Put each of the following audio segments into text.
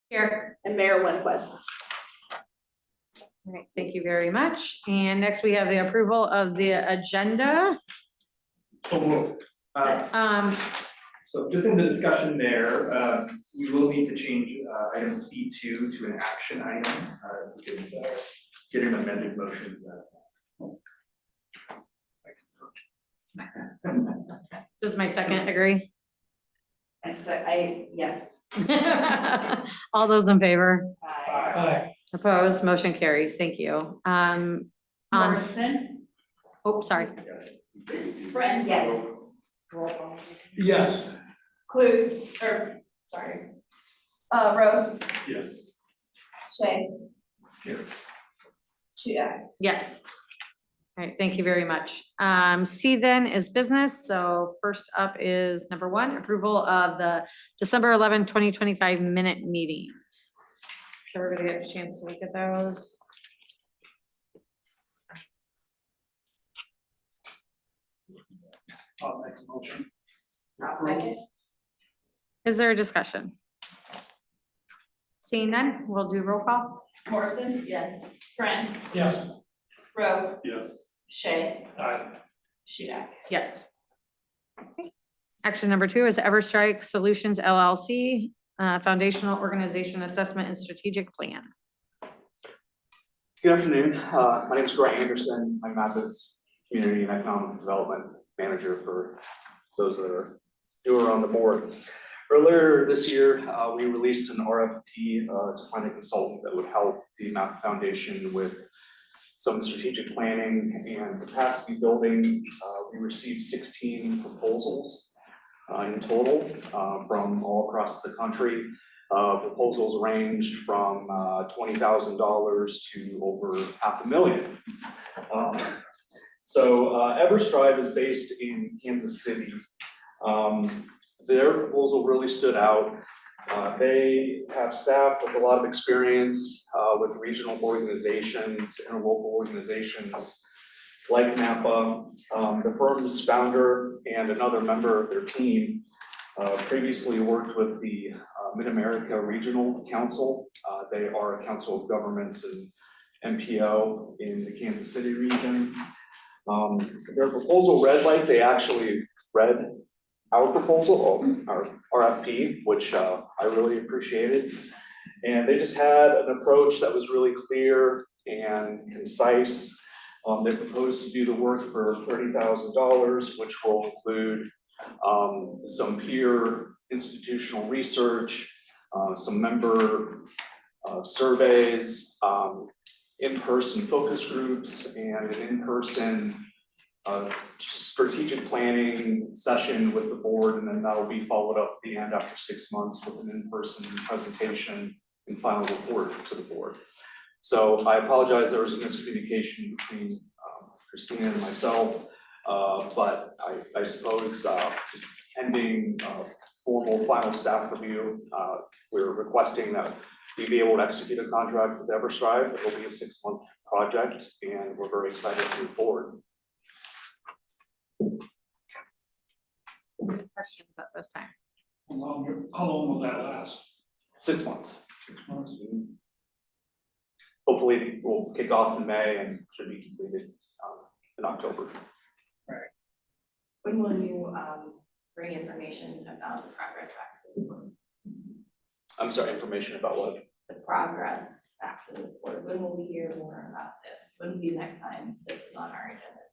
Here. And Mayor Winquist. All right, thank you very much. And next we have the approval of the agenda. So moved. So just in the discussion there, we will need to change item C2 to an action item. We can get an amended motion to that. Does my second agree? Yes. All those in favor? Aye. Opposed? Motion carries. Thank you. Morrison? Oh, sorry. Friend? Yes. Yes. Clue, or, sorry. Rowe? Yes. Shay? Here. Chia? Yes. All right, thank you very much. C then is business. So first up is number 1, approval of the December 11, 2025 minute meetings. So we're gonna get a chance to look at those. I'll make a motion. Second. Is there a discussion? Seeing none, we'll do roll call. Morrison? Yes. Friend? Yes. Rowe? Yes. Shay? Aye. Chia? Yes. Okay. Action number 2 is Everstrike Solutions LLC, Foundational Organization Assessment and Strategic Plan. Good afternoon. My name is Grant Anderson. I'm MAPA's Community and Economic Development Manager for those that are newer on the board. Earlier this year, we released an RFP to find a consultant that would help the MAPA Foundation with some strategic planning and capacity building. We received 16 proposals in total from all across the country. Proposals ranged from $20,000 to over $500,000. So Everstrive is based in Kansas City. Their proposal really stood out. They have staff with a lot of experience with regional organizations and local organizations like MAPA. The firm's founder and another member of their team previously worked with the Mid-America Regional Council. They are a council of governments and MPO in the Kansas City region. Their proposal read like they actually read our proposal, our RFP, which I really appreciated. And they just had an approach that was really clear and concise. They proposed to do the work for $30,000, which will include some peer institutional research, some member surveys, in-person focus groups, and an in-person strategic planning session with the board, and then that will be followed up at the end after 6 months with an in-person presentation and final report to the board. So I apologize, there was a miscommunication between Christina and myself, but I suppose pending formal final staff review, we're requesting that we be able to execute a contract with Everstrive. It will be a 6-month project, and we're very excited to move forward. Questions at this time? How long will that last? 6 months. 6 months? Hopefully we'll kick off in May and should be completed in October. When will you bring information about the progress back to this board? I'm sorry, information about what? The progress back to this board. When will we hear more about this? When will be the next time this is on our agenda?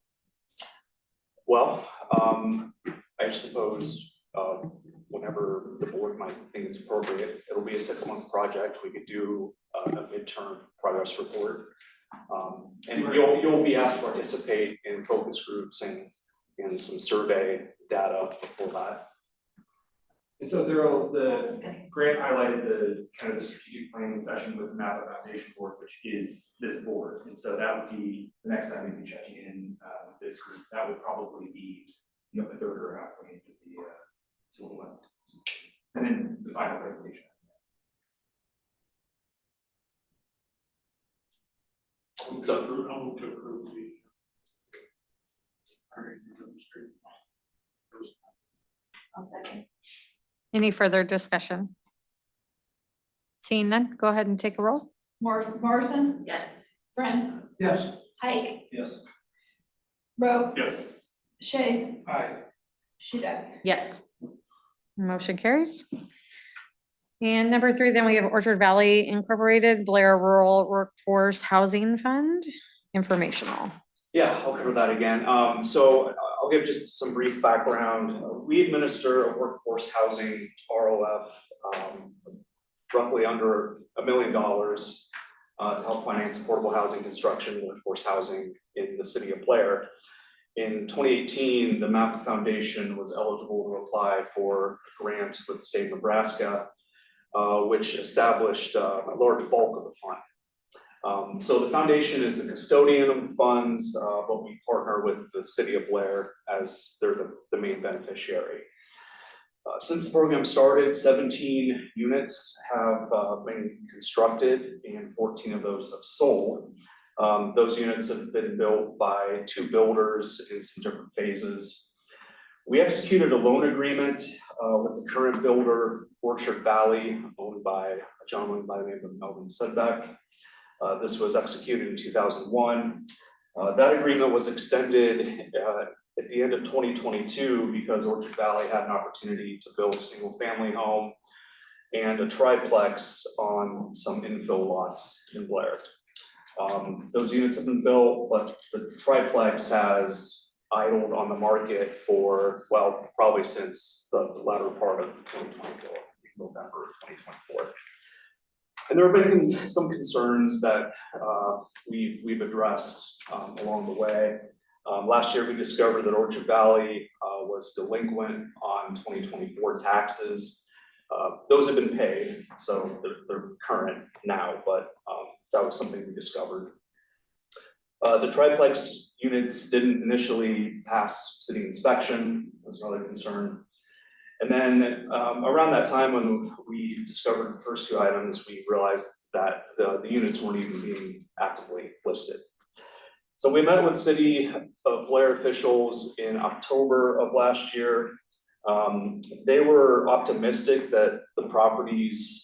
Well, I suppose whenever the board might think it's appropriate, it'll be a 6-month project. We could do a midterm progress report. And you'll be asked to participate in focus groups and some survey data before that. And so the grant highlighted the kind of the strategic planning session with the MAPA Foundation Board, which is this board. And so that would be the next time we'd be checking in with this group. That would probably be the third or halfway into the and then the final presentation. So I'll move to approve the. I'll second. Any further discussion? Seeing none, go ahead and take a roll. Morrison? Yes. Friend? Yes. Pike? Yes. Rowe? Yes. Shay? Aye. Shudek? Yes. Motion carries. And number 3, then we have Orchard Valley Incorporated Blair Rural Workforce Housing Fund, informational. Yeah, I'll cover that again. So I'll give just some brief background. We administer a workforce housing ROF, roughly under $1 million to help finance affordable housing construction, workforce housing in the city of Blair. In 2018, the MAPA Foundation was eligible to apply for a grant with the state of Nebraska, which established a large bulk of the fund. So the foundation is the custodian of the funds, but we partner with the city of Blair as they're the main beneficiary. Since the program started, 17 units have been constructed and 14 of those have sold. Those units have been built by 2 builders in some different phases. We executed a loan agreement with the current builder, Orchard Valley, owned by a gentleman by the name of Melvin Sedbeck. This was executed in 2001. That agreement was extended at the end of 2022 because Orchard Valley had an opportunity to build a single family home and a triplex on some infill lots in Blair. Those units have been built, but the triplex has idled on the market for, well, probably since the latter part of 2024, November 2024. And there have been some concerns that we've addressed along the way. Last year, we discovered that Orchard Valley was delinquent on 2024 taxes. Those have been paid, so they're current now, but that was something we discovered. The triplex units didn't initially pass city inspection, was another concern. And then around that time when we discovered the first 2 items, we realized that the units weren't even being actively listed. So we met with City of Blair officials in October of last year. They were optimistic that the properties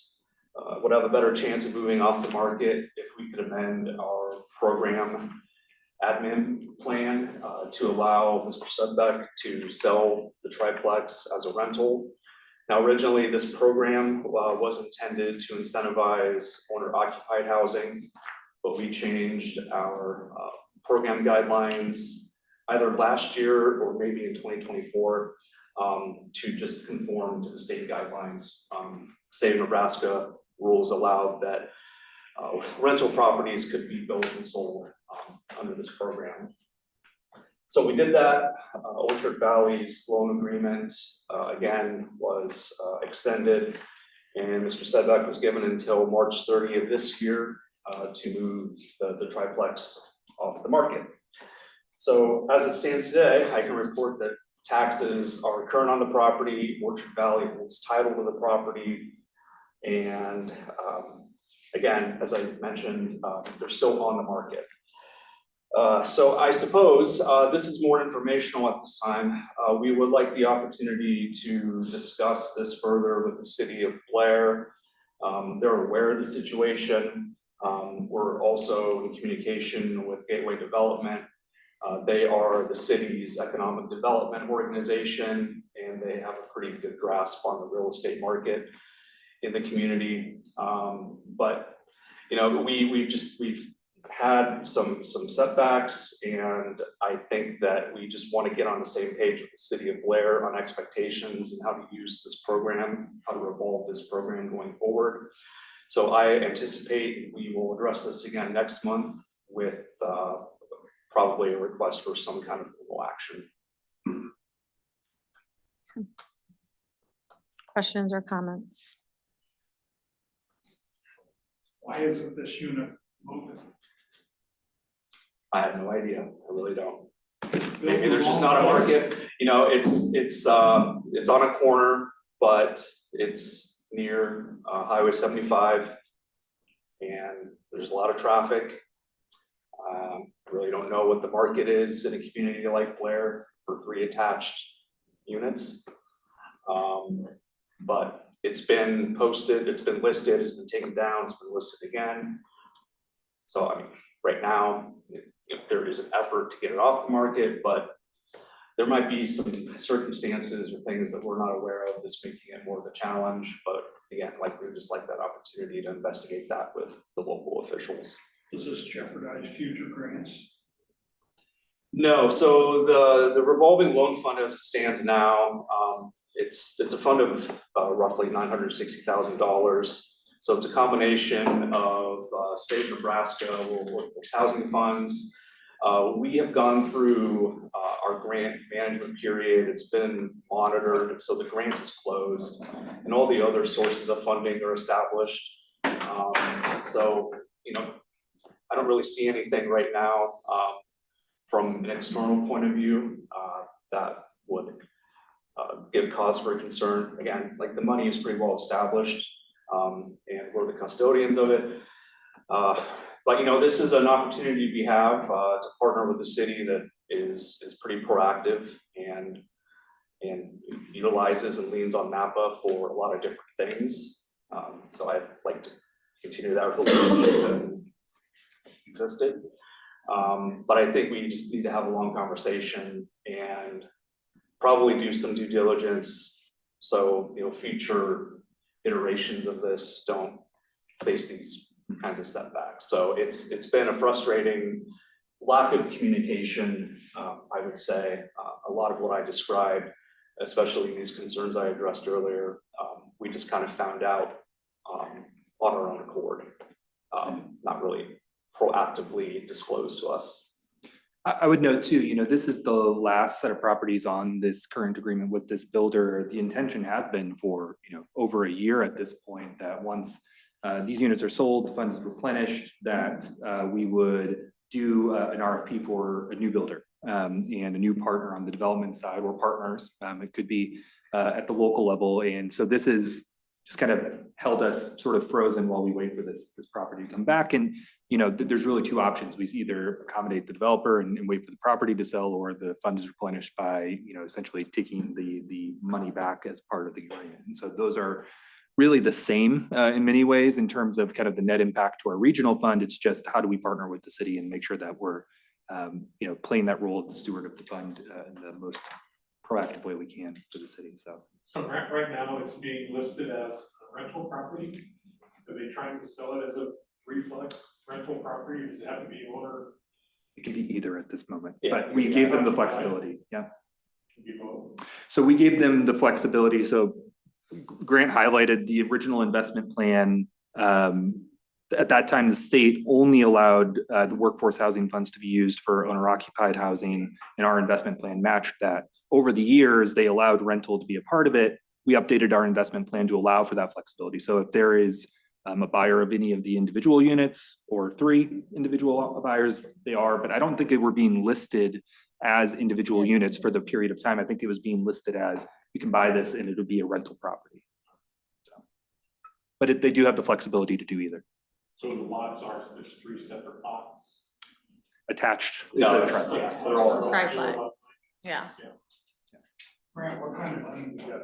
would have a better chance of moving off the market if we could amend our program admin plan to allow Mr. Sedbeck to sell the triplex as a rental. Now, originally, this program was intended to incentivize owner-occupied housing, but we changed our program guidelines either last year or maybe in 2024 to just conform to the state guidelines. State of Nebraska rules allowed that rental properties could be built and sold under this program. So we did that. Orchard Valley's loan agreement again was extended, and Mr. Sedbeck was given until March 30th of this year to move the triplex off the market. So as it stands today, I can report that taxes are current on the property. Orchard Valley holds title to the property, and again, as I mentioned, they're still on the market. So I suppose this is more informational at this time. We would like the opportunity to discuss this further with the city of Blair. They're aware of the situation. We're also in communication with Gateway Development. They are the city's economic development organization, and they have a pretty good grasp on the real estate market in the community. But you know, we've had some setbacks, and I think that we just want to get on the same page with the city of Blair on expectations and how to use this program, how to evolve this program going forward. So I anticipate we will address this again next month with probably a request for some kind of formal action. Questions or comments? Why isn't this unit moving? I have no idea. I really don't. Maybe there's just not a market. You know, it's on a corner, but it's near Highway 75, and there's a lot of traffic. I really don't know what the market is in a community like Blair for 3 attached units. But it's been posted, it's been listed, it's been taken down, it's been listed again. So I mean, right now, there is an effort to get it off the market, but there might be some circumstances or things that we're not aware of that's making it more of a challenge. But again, like we would just like that opportunity to investigate that with the local officials. Does this jeopardize future grants? No, so the revolving loan fund as it stands now, it's a fund of roughly $960,000. So it's a combination of state of Nebraska workforce housing funds. We have gone through our grant management period. It's been monitored, so the grant is closed, and all the other sources of funding are established. So I don't really see anything right now. From an external point of view, that would give cause for concern. Again, like the money is pretty well established, and we're the custodians of it. But this is an opportunity we have to partner with a city that is pretty proactive and utilizes and leans on MAPA for a lot of different things. So I'd like to continue that relationship as it existed. But I think we just need to have a long conversation and probably do some due diligence so future iterations of this don't face these kinds of setbacks. So it's been a frustrating lack of communication, I would say. A lot of what I described, especially these concerns I addressed earlier, we just kind of found out on our own accord, not really proactively disclosed to us. I would note too, this is the last set of properties on this current agreement with this builder. The intention has been for, over a year at this point, that once these units are sold, the fund is replenished, that we would do an RFP for a new builder and a new partner on the development side, or partners. It could be at the local level. And so this is just kind of held us sort of frozen while we wait for this property to come back. And there's really two options. We either accommodate the developer and wait for the property to sell, or the fund is replenished by essentially taking the money back as part of the agreement. And so those are really the same in many ways in terms of kind of the net impact to our regional fund. It's just how do we partner with the city and make sure that we're playing that role of the steward of the fund in the most proactive way we can for the city. So right now it's being listed as a rental property. Are they trying to sell it as a reflex rental property? Does it have to be owner? it can be either at this moment, Yeah. but we gave them the flexibility. Yeah. Can be both. So we gave them the flexibility. So Grant highlighted the original investment plan. At that time, the state only allowed the workforce housing funds to be used for owner occupied housing, and our investment plan matched that. Over the years, they allowed rental to be a part of it. We updated our investment plan to allow for that flexibility. So if there is a buyer of any of the individual units, or 3 individual buyers, they are, but I don't think they were being listed as individual units for the period of time. I think it was being listed as, you can buy this and it'll be a rental property. So, but they do have the flexibility to do either. So the lots are, so there's 3 separate lots. Attached. No, it's a it's- triplex. they're all Triplex. Yeah. Grant, what kind of money we got?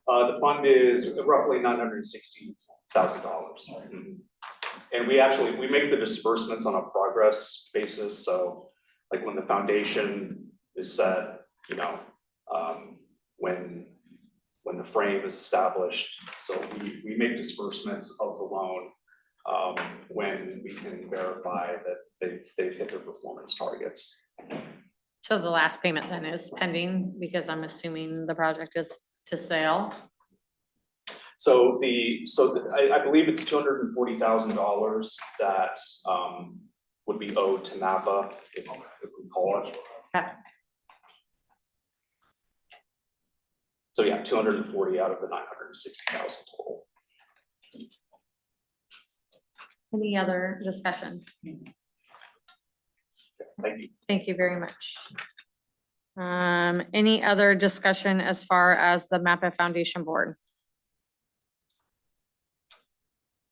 The fund is roughly $960,000. And we make the disbursements on a progress basis. So like when the foundation is set, when the frame is established, so we make disbursements of the loan when we can verify that they've hit their performance targets. So the last payment then is pending, because I'm assuming the project is to sale. So I believe it's $240,000 that would be owed to MAPA if we call it. Okay. So yeah, 240 out of the 960,000 total. Any other discussion? Thank you. Thank you very much. Any other discussion as far as the MAPA Foundation Board?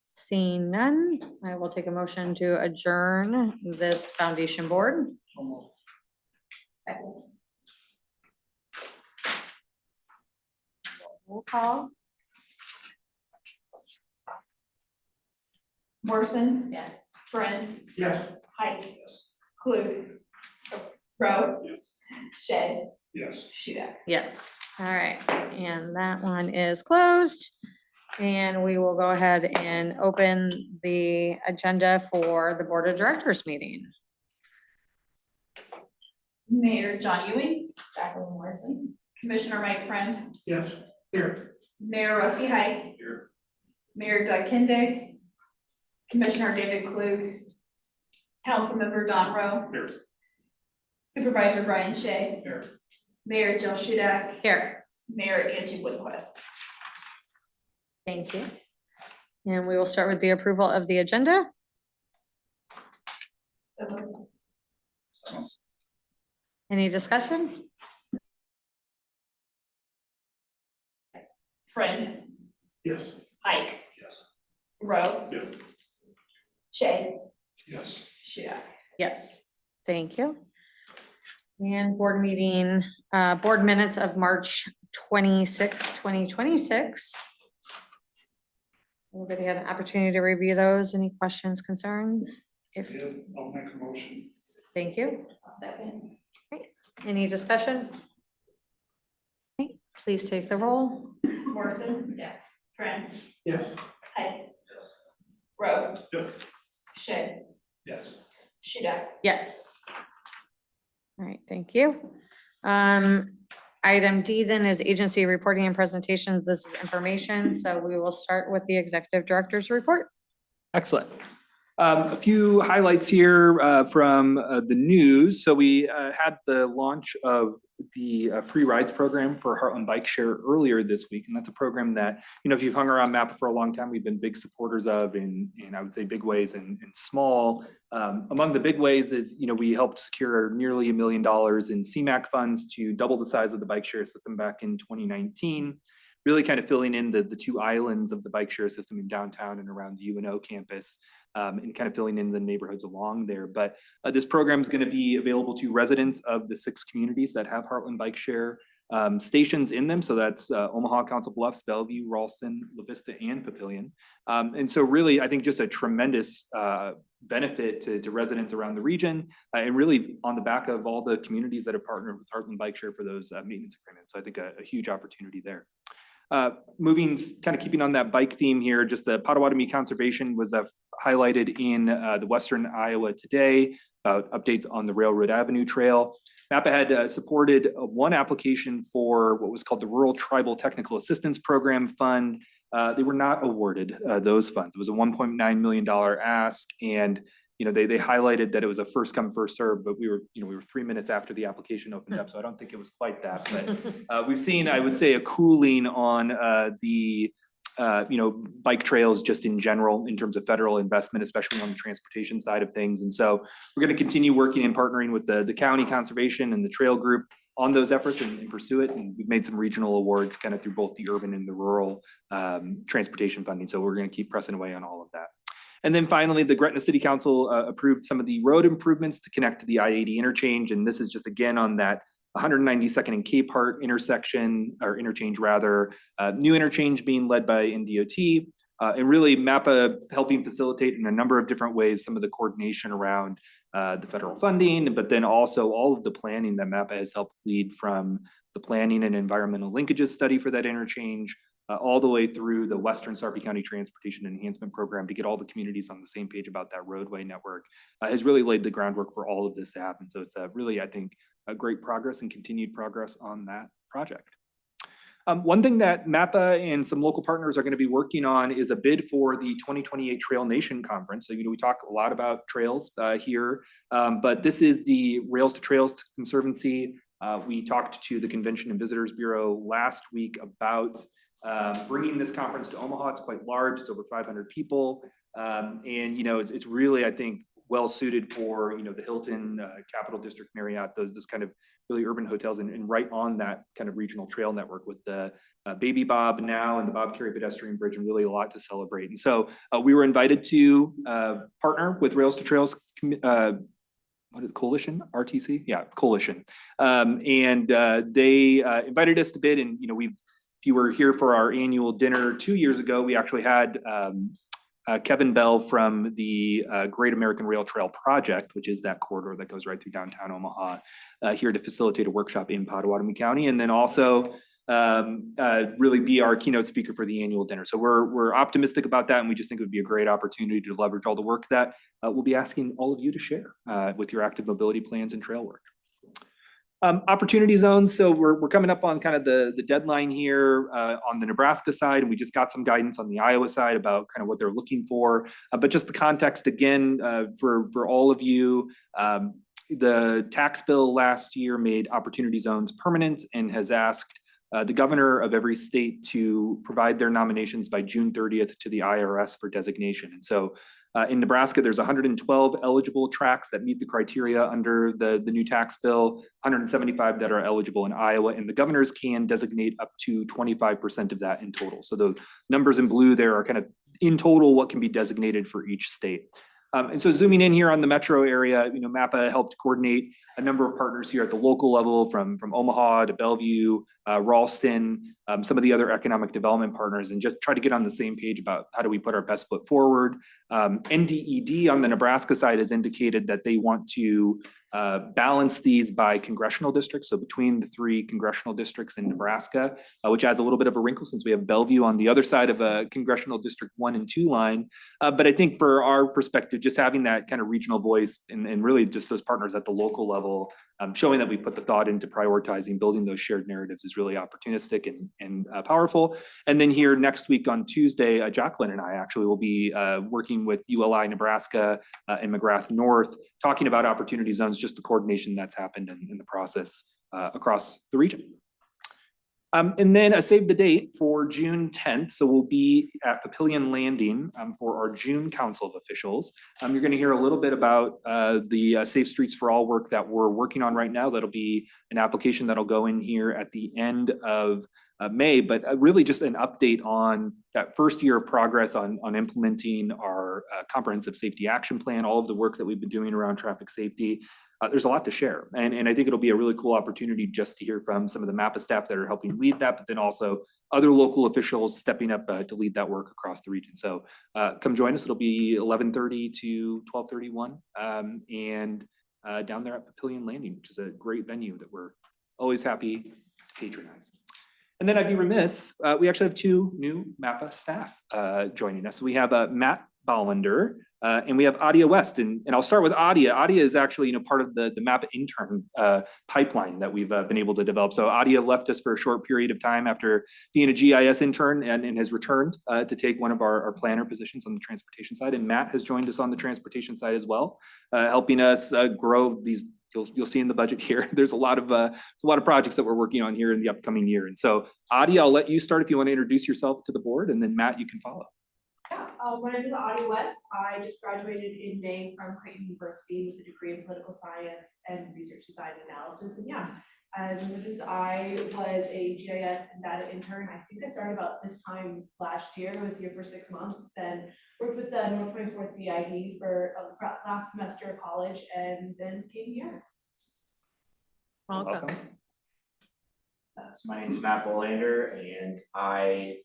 Seeing none, I will take a motion to adjourn this foundation board. Roll call. Morrison. Yes. Friend. Yes. Height. Klug. Rowe. Yes. Shay. Yes. Shudak. Yes, all right, and that one is closed. And we will go ahead and open the agenda for the Board of Directors meeting. Mayor John Ewing. Jacqueline Morrison. Commissioner Mike Friend. Yes. Here. Mayor Rusty Height. Here. Mayor Doug Kindig. Commissioner David Klug. Councilmember Don Rowe. Here. Supervisor Brian Shea. Here. Mayor Jill Shudak. Here, Mayor Angie Woodquist. thank you. And we will start with the approval of the agenda. Any discussion? Friend. Yes. Ike. Yes. Rowe. Yes. Shay. Yes. Shudak. Yes, thank you. And board meeting, board minutes of March 26, 2026. Everybody had an opportunity to review those. Any questions, concerns? If, I'll make a motion. thank you. I'll second. Any discussion? Okay, please take the roll. Morrison. Yes. Friend. Yes. Ike. Yes. Rowe. Yes. Shay. Yes. Shudak. Yes. All right, thank you. Item D then is agency reporting and presentations. This is information, so we will start with the executive director's report. Excellent. A few highlights here from the news. So we had the launch of the free rides program for Heartland Bike Share earlier this week. And that's a program that, you know, if you've hung around MAPA for a long time, we've been big supporters of in I would say big ways and small. Among the big ways is, you know, we helped secure nearly $1 million in CMAQ funds to double the size of the bike share system back in 2019. Really kind of filling in the two islands of the bike share system in downtown and around the UNO campus, and kind of filling in the neighborhoods along there. But this program is going to be available to residents of the 6 communities that have Heartland Bike Share stations in them. So that's Omaha, Council Bluffs, Bellevue, Ralston, La Vista, and Papillion. And so really, I think just a tremendous benefit to residents around the region, and really on the back of all the communities that have partnered with Heartland Bike Share for those maintenance agreements. So I think a huge opportunity there. Moving, kind of keeping on that bike theme here, just the Potawatomi Conservation was highlighted in the Western Iowa Today about updates on the Railroad Avenue Trail. MAPA had supported one application for what was called the Rural Tribal Technical Assistance Program Fund. They were not awarded those funds. It was a $1.9 million ask, and you know, they highlighted that it was a first come, first serve, but we were 3 minutes after the application opened up, so I don't think it was quite that. But we've seen, I would say, a cooling on the bike trails just in general in terms of federal investment, especially on the transportation side of things. And so we're going to continue working and partnering with the county conservation and the trail group on those efforts and pursue it. And we've made some regional awards kind of through both the urban and the rural transportation funding. So we're going to keep pressing away on all of that. And then finally, the Gretna City Council approved some of the road improvements to connect to the I-80 interchange. And this is just again on that 192nd and Capehart intersection, or interchange rather, new interchange being led by NDOT, and really MAPA helping facilitate in a number of different ways some of the coordination around the federal funding, but then also all of the planning that MAPA has helped lead, from the planning and environmental linkages study for that interchange, all the way through the Western Sarpy County Transportation Enhancement Program to get all the communities on the same page about that roadway network, has really laid the groundwork for all of this to happen. So it's really, I think, a great progress and continued progress on that project. One thing that MAPA and some local partners are going to be working on is a bid for the 2028 Trail Nation Conference. So, you know, we talk a lot about trails here, but this is the Rails to Trails Conservancy. We talked to the Convention and Visitors Bureau last week about bringing this conference to Omaha. It's quite large. It's over 500 people. And, you know, it's really, I think, well suited for, you know, the Hilton, Capital District, Marriott, those kind of really urban hotels, and right on that kind of regional trail network with the Baby Bob now and the Bob Carey pedestrian bridge, and really a lot to celebrate. And so we were invited to partner with Rails to Trails what is it, Coalition, RTC? Yeah, Coalition. And they invited us to bid, and, you know, if you were here for our annual dinner 2 years ago, we actually had Kevin Bell from the Great American Rail Trail Project, which is that corridor that goes right through downtown Omaha, here to facilitate a workshop in Potawatomi County, and then also really be our keynote speaker for the annual dinner. So we're optimistic about that, and we just think it would be a great opportunity to leverage all the work that we'll be asking all of you to share with your active mobility plans and trail work. Opportunity zones. So we're coming up on kind of the deadline here on the Nebraska side, and we just got some guidance on the Iowa side about kind of what they're looking for. But just the context again for all of you. The tax bill last year made opportunity zones permanent and has asked the governor of every state to provide their nominations by June 30th to the IRS for designation. And so in Nebraska, there's 112 eligible tracks that meet the criteria under the new tax bill, 175 that are eligible in Iowa, and the governors can designate up to 25% of that in total. So the numbers in blue there are kind of in total what can be designated for each state. And so zooming in here on the metro area, MAPA helped coordinate a number of partners here at the local level, from Omaha to Bellevue, Ralston, some of the other economic development partners, and just try to get on the same page about how do we put our best foot forward. NDED on the Nebraska side has indicated that they want to balance these by congressional districts. So between the 3 congressional districts in Nebraska, which adds a little bit of a wrinkle since we have Bellevue on the other side of a congressional district 1 and 2 line. But I think for our perspective, just having that kind of regional voice and really just those partners at the local level, showing that we put the thought into prioritizing, building those shared narratives is really opportunistic and powerful. And then here next week on Tuesday, Jacqueline and I actually will be working with ULI Nebraska and McGrath North, talking about opportunity zones, just the coordination that's happened in the process across the region. And then a save the date for June 10th. So we'll be at Papillion Landing for our June Council of Officials. You're going to hear a little bit about the Safe Streets for All work that we're working on right now. That'll be an application that'll go in here at the end of May, but really just an update on that first year of progress on implementing our comprehensive safety action plan, all of the work that we've been doing around traffic safety. There's a lot to share. And I think it'll be a really cool opportunity just to hear from some of the MAPA staff that are helping lead that, but then also other local officials stepping up to lead that work across the region. So come join us. It'll be 11:30 to 12:31 and down there at Papillion Landing, which is a great venue that we're always happy to patronize. And then I'd be remiss, we actually have 2 new MAPA staff joining us. So we have Matt Bollender, and we have Adia West, and I'll start with Adia. Adia is actually, part of the MAPA intern pipeline that we've been able to develop. So Adia left us for a short period of time after being a GIS intern and has returned to take one of our planner positions on the transportation side. And Matt has joined us on the transportation side as well, helping us grow these. You'll see in the budget here, there's a lot of projects that we're working on here in the upcoming year. And so Adia, I'll let you start if you want to introduce yourself to the board, and then Matt, you can follow. Yeah, my name is Adia West. I just graduated in May from Creighton University with a degree in political science and research design analysis. And yeah, as I was a GIS and data intern. I think I started about this time last year. I was here for 6 months, then worked with the North 24th BID for last semester of college, and then came here. Welcome. So my name is Matt Bolander, and I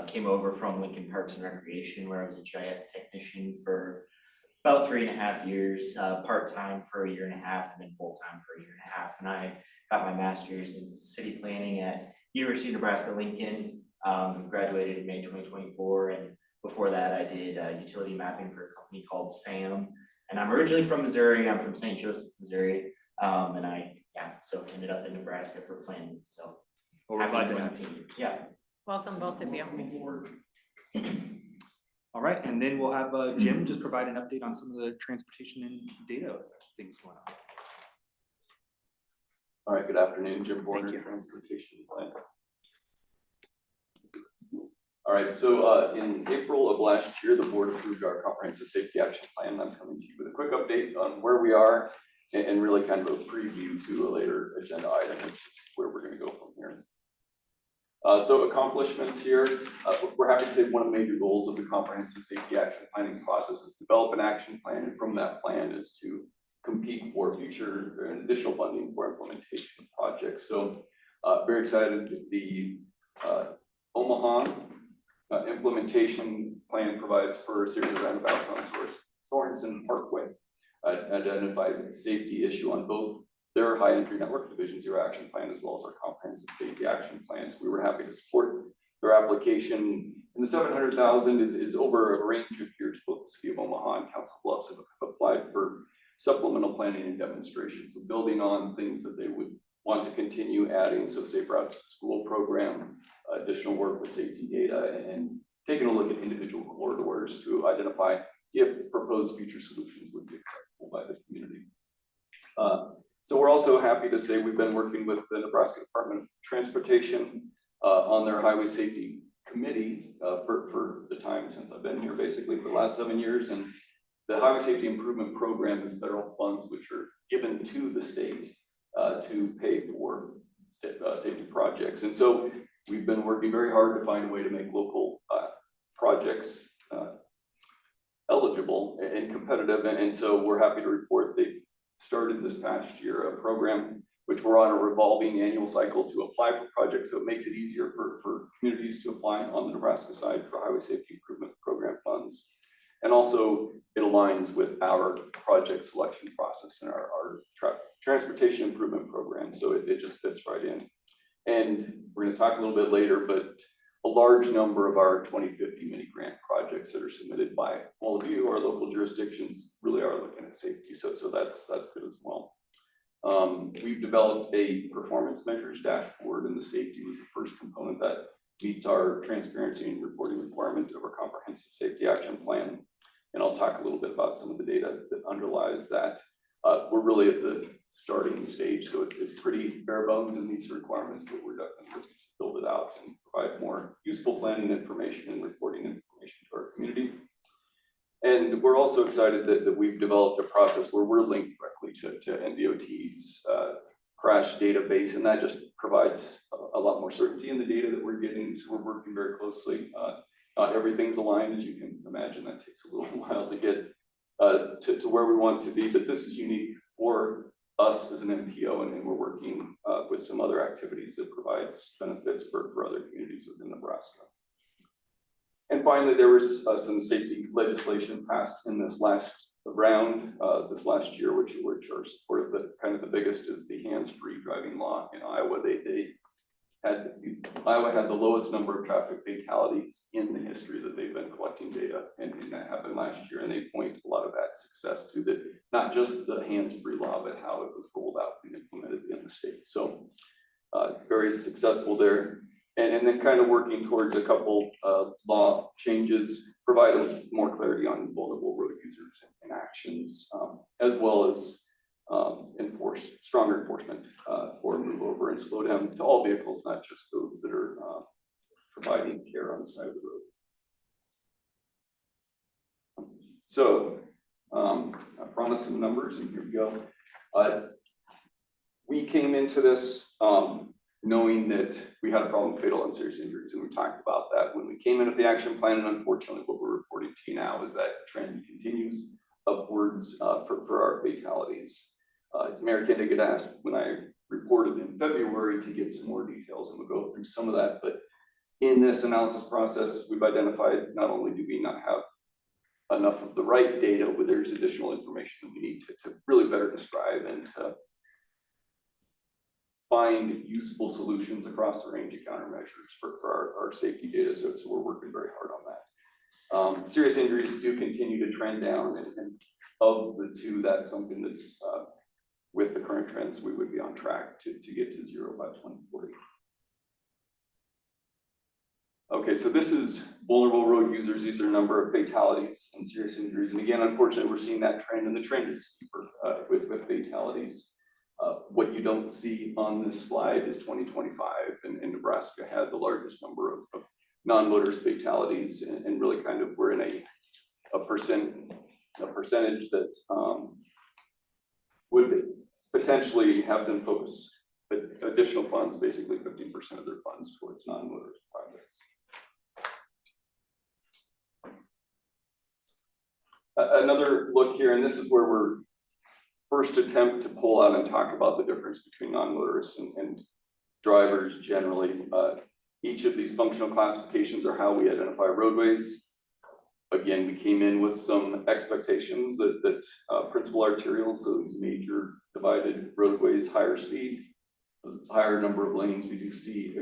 came over from Lincoln Parks and Recreation, where I was a GIS technician for about 3.5 years, part-time for 1.5 years, and then full-time for 1.5 years. And I got my master's in city planning at University of Nebraska-Lincoln, graduated in May 2024, and before that I did utility mapping for a company called SAM. And I'm originally from Missouri. I'm from St. Joseph, Missouri, and so ended up in Nebraska for planning. So happy to join the team. Yeah. Welcome, both of you. All right, and then we'll have Jim just provide an update on some of the transportation and data things going on. All right, good afternoon, Jim Borner, Transportation Plan. All right, so in April of last year, the board approved our comprehensive safety action plan. I'm coming to you with a quick update on where we are and really kind of a preview to a later agenda item, which is where we're going to go from here. So accomplishments here, we're happy to say one of the major goals of the comprehensive safety action planning process is to develop an action plan, and from that plan is to compete for future and additional funding for implementation projects. So very excited that the Omaha Implementation plan provides for a series of roundabouts on Sorensen Parkway. Identified safety issue on both their high entry network division 0 action plan as well as our comprehensive safety action plans. We were happy to support their application. And the 700,000 is over a range of years. Both the city of Omaha and Council Bluffs have applied for supplemental planning and demonstration. So building on things that they would want to continue adding, so safe routes to school program, additional work with safety data, and taking a look at individual corridors to identify if proposed future solutions would be acceptable by the community. So we're also happy to say we've been working with the Nebraska Department of Transportation on their highway safety committee for the time since I've been here, basically for the last 7 years. And the Highway Safety Improvement Program is federal funds which are given to the state to pay for safety projects. And so we've been working very hard to find a way to make local projects eligible and competitive. And so we're happy to report they started this past year a program which we're on a revolving annual cycle to apply for projects. So it makes it easier for communities to apply on the Nebraska side for Highway Safety Improvement Program funds. And also it aligns with our project selection process and our transportation improvement program. So it just fits right in. And we're going to talk a little bit later, but a large number of our 2050 mini grant projects that are submitted by all of you, our local jurisdictions, really are looking at safety. So that's good as well. We've developed a performance measures dashboard, and the safety was the first component that meets our transparency and reporting requirement of our comprehensive safety action plan. And I'll talk a little bit about some of the data that underlies that. We're really at the starting stage, so it's pretty bare bones and meets the requirements, but we're definitely looking to build it out and provide more useful planning information and reporting information to our community. And we're also excited that we've developed a process where we're linked directly to NDOT's crash database, and that just provides a lot more certainty in the data that we're getting. So we're working very closely. Not everything's aligned, as you can imagine. That takes a little while to get to where we want to be, but this is unique for us as an NPO, and we're working with some other activities that provides benefits for other communities within Nebraska. And finally, there was some safety legislation passed in this last round, this last year, which are supported. The kind of the biggest is the hands-free driving law in Iowa. Iowa had the lowest number of traffic fatalities in the history that they've been collecting data, and that happened last year. And they point a lot of that success to not just the hands-free law, but how it was rolled out and implemented in the state. So very successful there. And then kind of working towards a couple of law changes, provide more clarity on vulnerable road users and actions, as well as stronger enforcement for move over and slow down to all vehicles, not just those that are providing care on the side of the road. So I promised some numbers, and here we go. We came into this knowing that we had a problem with fatal and serious injuries, and we talked about that when we came into the action plan. And unfortunately, what we're reporting to you now is that trend continues upwards for our fatalities. Mayor Kindig had asked when I reported in February to get some more details, and we'll go through some of that. But in this analysis process, we've identified not only do we not have enough of the right data, but there's additional information that we need to really better describe and to find useful solutions across the range of countermeasures for our safety data. So we're working very hard on that. Serious injuries do continue to trend down, and of the two, that's something that's with the current trends, we would be on track to get to 0 by 2040. Okay, so this is vulnerable road users. These are a number of fatalities and serious injuries. And again, unfortunately, we're seeing that trend, and the trend is steeper with fatalities. What you don't see on this slide is 2025, and Nebraska had the largest number of non-motorist fatalities, and really kind of we're in a percentage that would potentially have them focus additional funds, basically 15% of their funds towards non-motorist projects. Another look here, and this is where we're first attempt to pull out and talk about the difference between non-motorists and drivers generally. Each of these functional classifications are how we identify roadways. Again, we came in with some expectations that principal arterials, so these major divided roadways, higher speed, higher number of lanes, we do see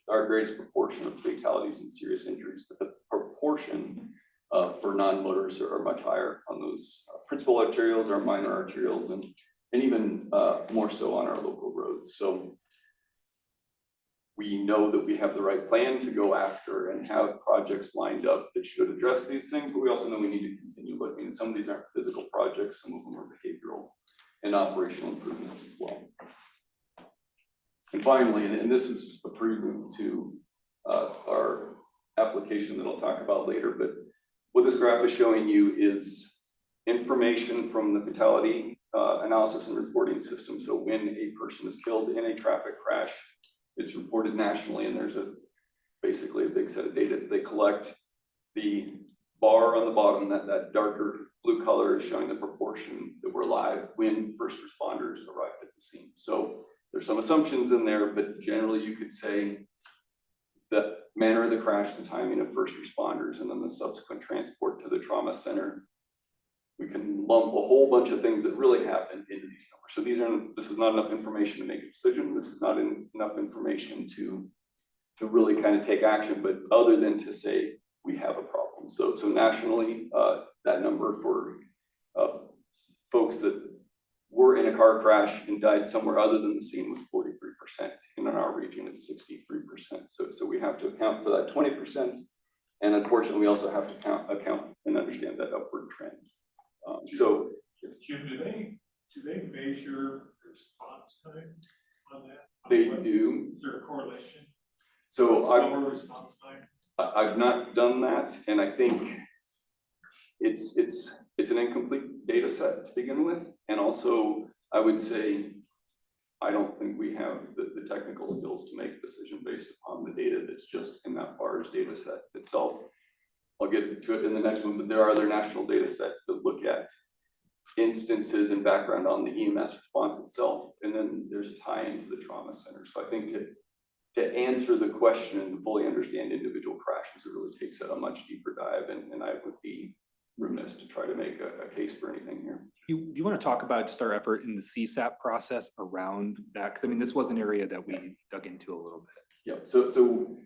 our greatest proportion of fatalities and serious injuries, but the proportion for non-motorists are much higher on those principal arterials or minor arterials, and even more so on our local roads. So we know that we have the right plan to go after and have projects lined up that should address these things, but we also know we need to continue looking. And some of these aren't physical projects, some of them are behavioral and operational improvements as well. And finally, and this is a prelude to our application that I'll talk about later, but what this graph is showing you is information from the fatality analysis and reporting system. So when a person is killed in a traffic crash, it's reported nationally, and there's basically a big set of data that they collect. The bar on the bottom, that darker blue color, is showing the proportion that were alive when first responders arrived at the scene. So there's some assumptions in there, but generally you could say the manner of the crash, the timing of first responders, and then the subsequent transport to the trauma center. We can lump a whole bunch of things that really happened into these numbers. So this is not enough information to make a decision. This is not enough information to really kind of take action, but other than to say we have a problem. So nationally, that number for folks that were in a car crash and died somewhere other than the scene was 43%. And in our region, it's 63%. So we have to account for that 20%. And unfortunately, we also have to account and understand that upward trend. Jim, do they measure response time on that? They do. Is there a correlation? So Slower response time? I've not done that, and I think it's an incomplete data set to begin with. And also, I would say, I don't think we have the technical skills to make a decision based upon the data that's just in that FARS data set itself. I'll get to it in the next one, but there are other national data sets that look at instances and background on the EMS response itself, and then there's a tie into the trauma center. So I think to answer the question and fully understand individual crashes, it really takes a much deeper dive, and I would be remiss to try to make a case for anything here. You want to talk about just our effort in the CSAP process around that? Because I mean, this was an area that we dug into a little bit. Yep, so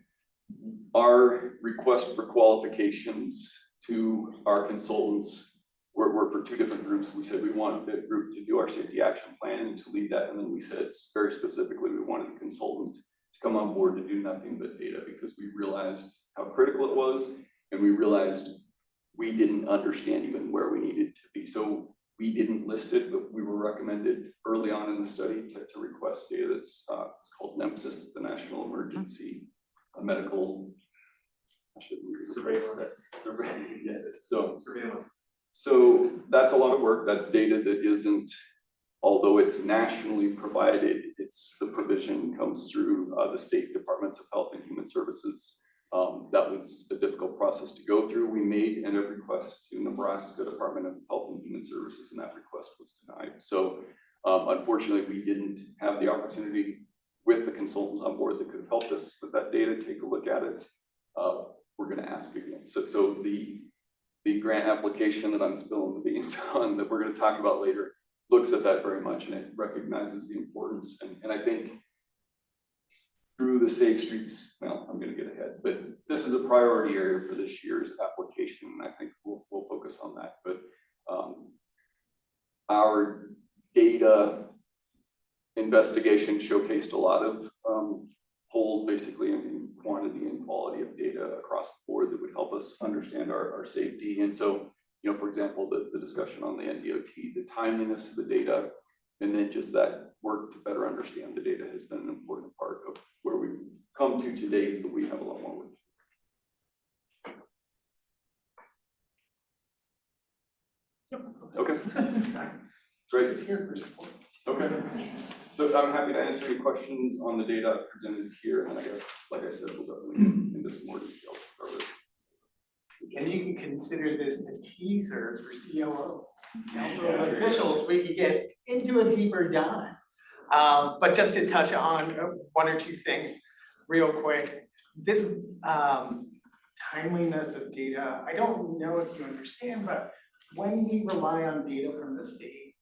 our request for qualifications to our consultants were for two different groups. We said we wanted the group to do our safety action plan and to lead that, and then we said very specifically we wanted the consultant to come on board to do nothing but data, because we realized how critical it was, and we realized we didn't understand even where we needed to be. So we didn't list it, but we were recommended early on in the study to request data that's it's called NEMSIS, the National Emergency Medical Surveillance. So that's a lot of work. That's data that isn't, although it's nationally provided, it's the provision comes through the state departments of Health and Human Services. That was a difficult process to go through. We made a request to Nebraska Department of Health and Human Services, and that request was denied. So unfortunately, we didn't have the opportunity with the consultants on board that could have helped us with that data, take a look at it. We're going to ask again. So the grant application that I'm spilling the beans on that we're going to talk about later looks at that very much, and it recognizes the importance. And I think through the Safe Streets, well, I'm going to get ahead, but this is a priority area for this year's application, and I think we'll focus on that. But our data investigation showcased a lot of holes basically in quantity and quality of data across the board that would help us understand our safety. And so, you know, for example, the discussion on the NDOT, the timeliness of the data, and then just that work to better understand the data has been an important part of where we've come to today, but we have a lot more work. Okay. Great. Okay. So I'm happy to answer any questions on the data presented here, and I guess, like I said, we'll definitely get into some more details. And you can consider this a teaser for COO. Council of officials, we could get into a deeper dive. But just to touch on one or two things real quick. this timeliness of data, I don't know if you understand, but when we rely on data from the state,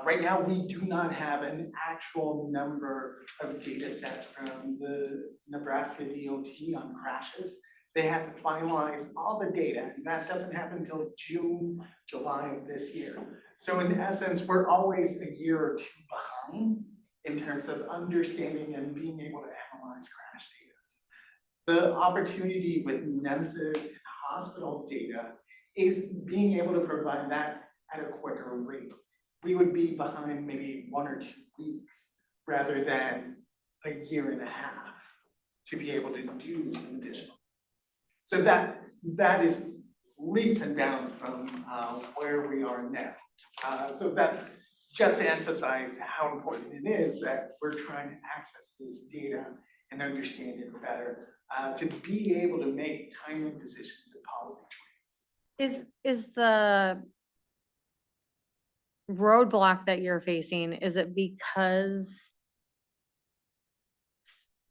right now, we do not have an actual number of data sets from the Nebraska DOT on crashes. They have to finalize all the data, and that doesn't happen until June, July of this year. So in essence, we're always a year or two behind in terms of understanding and being able to analyze crash data. The opportunity with NEMSIS and hospital data is being able to provide that at a quicker rate. We would be behind maybe 1 or 2 weeks rather than a year and a half to be able to do some additional. So that is leaps and bounds from where we are now. So that just to emphasize how important it is that we're trying to access this data and understand it better to be able to make timely decisions and policy choices. Is the roadblock that you're facing, is it because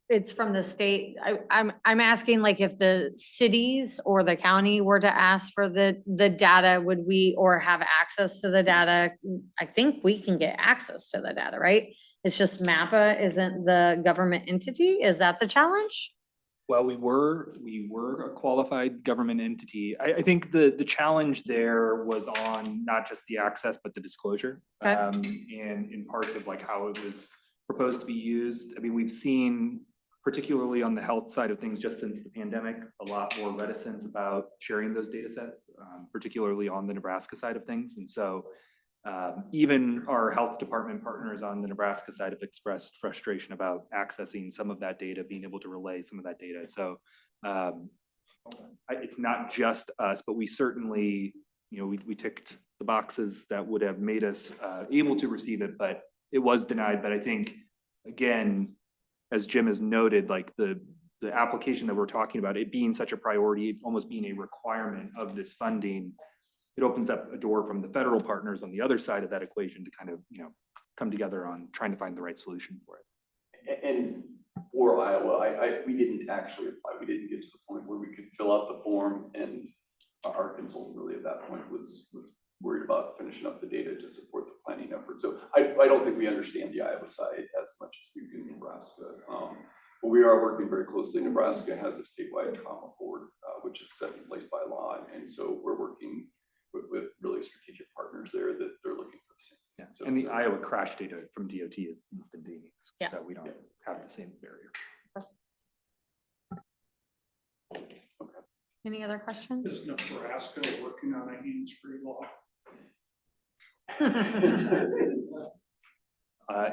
it's from the state? I'm asking, like, if the cities or the county were to ask for the data, would we, or have access to the data? I think we can get access to the data, right? It's just MAPA isn't the government entity. Is that the challenge? Well, we were a qualified government entity. I think the challenge there was on not just the access, but the disclosure. Okay. And in parts of like how it was proposed to be used. I mean, we've seen, particularly on the health side of things, just since the pandemic, a lot more reticence about sharing those data sets, particularly on the Nebraska side of things. And so even our health department partners on the Nebraska side have expressed frustration about accessing some of that data, being able to relay some of that data. So it's not just us, but we certainly, we ticked the boxes that would have made us able to receive it, but it was denied. But I think, again, as Jim has noted, like the application that we're talking about, it being such a priority, almost being a requirement of this funding, it opens up a door from the federal partners on the other side of that equation to kind of, come together on trying to find the right solution for it. And for Iowa, we didn't actually apply. We didn't get to the point where we could fill out the form, and our consultant really at that point was worried about finishing up the data to support the planning effort. So I don't think we understand the Iowa side as much as we do Nebraska. But we are working very closely. Nebraska has a statewide trauma board, which is set in place by law. And so we're working with really strategic partners there that they're looking for the same. Yeah. So And the Iowa crash data from DOT is instantaneous. Yeah. So we don't have the same barrier. Any other questions? Is Nebraska working on a hands-free law?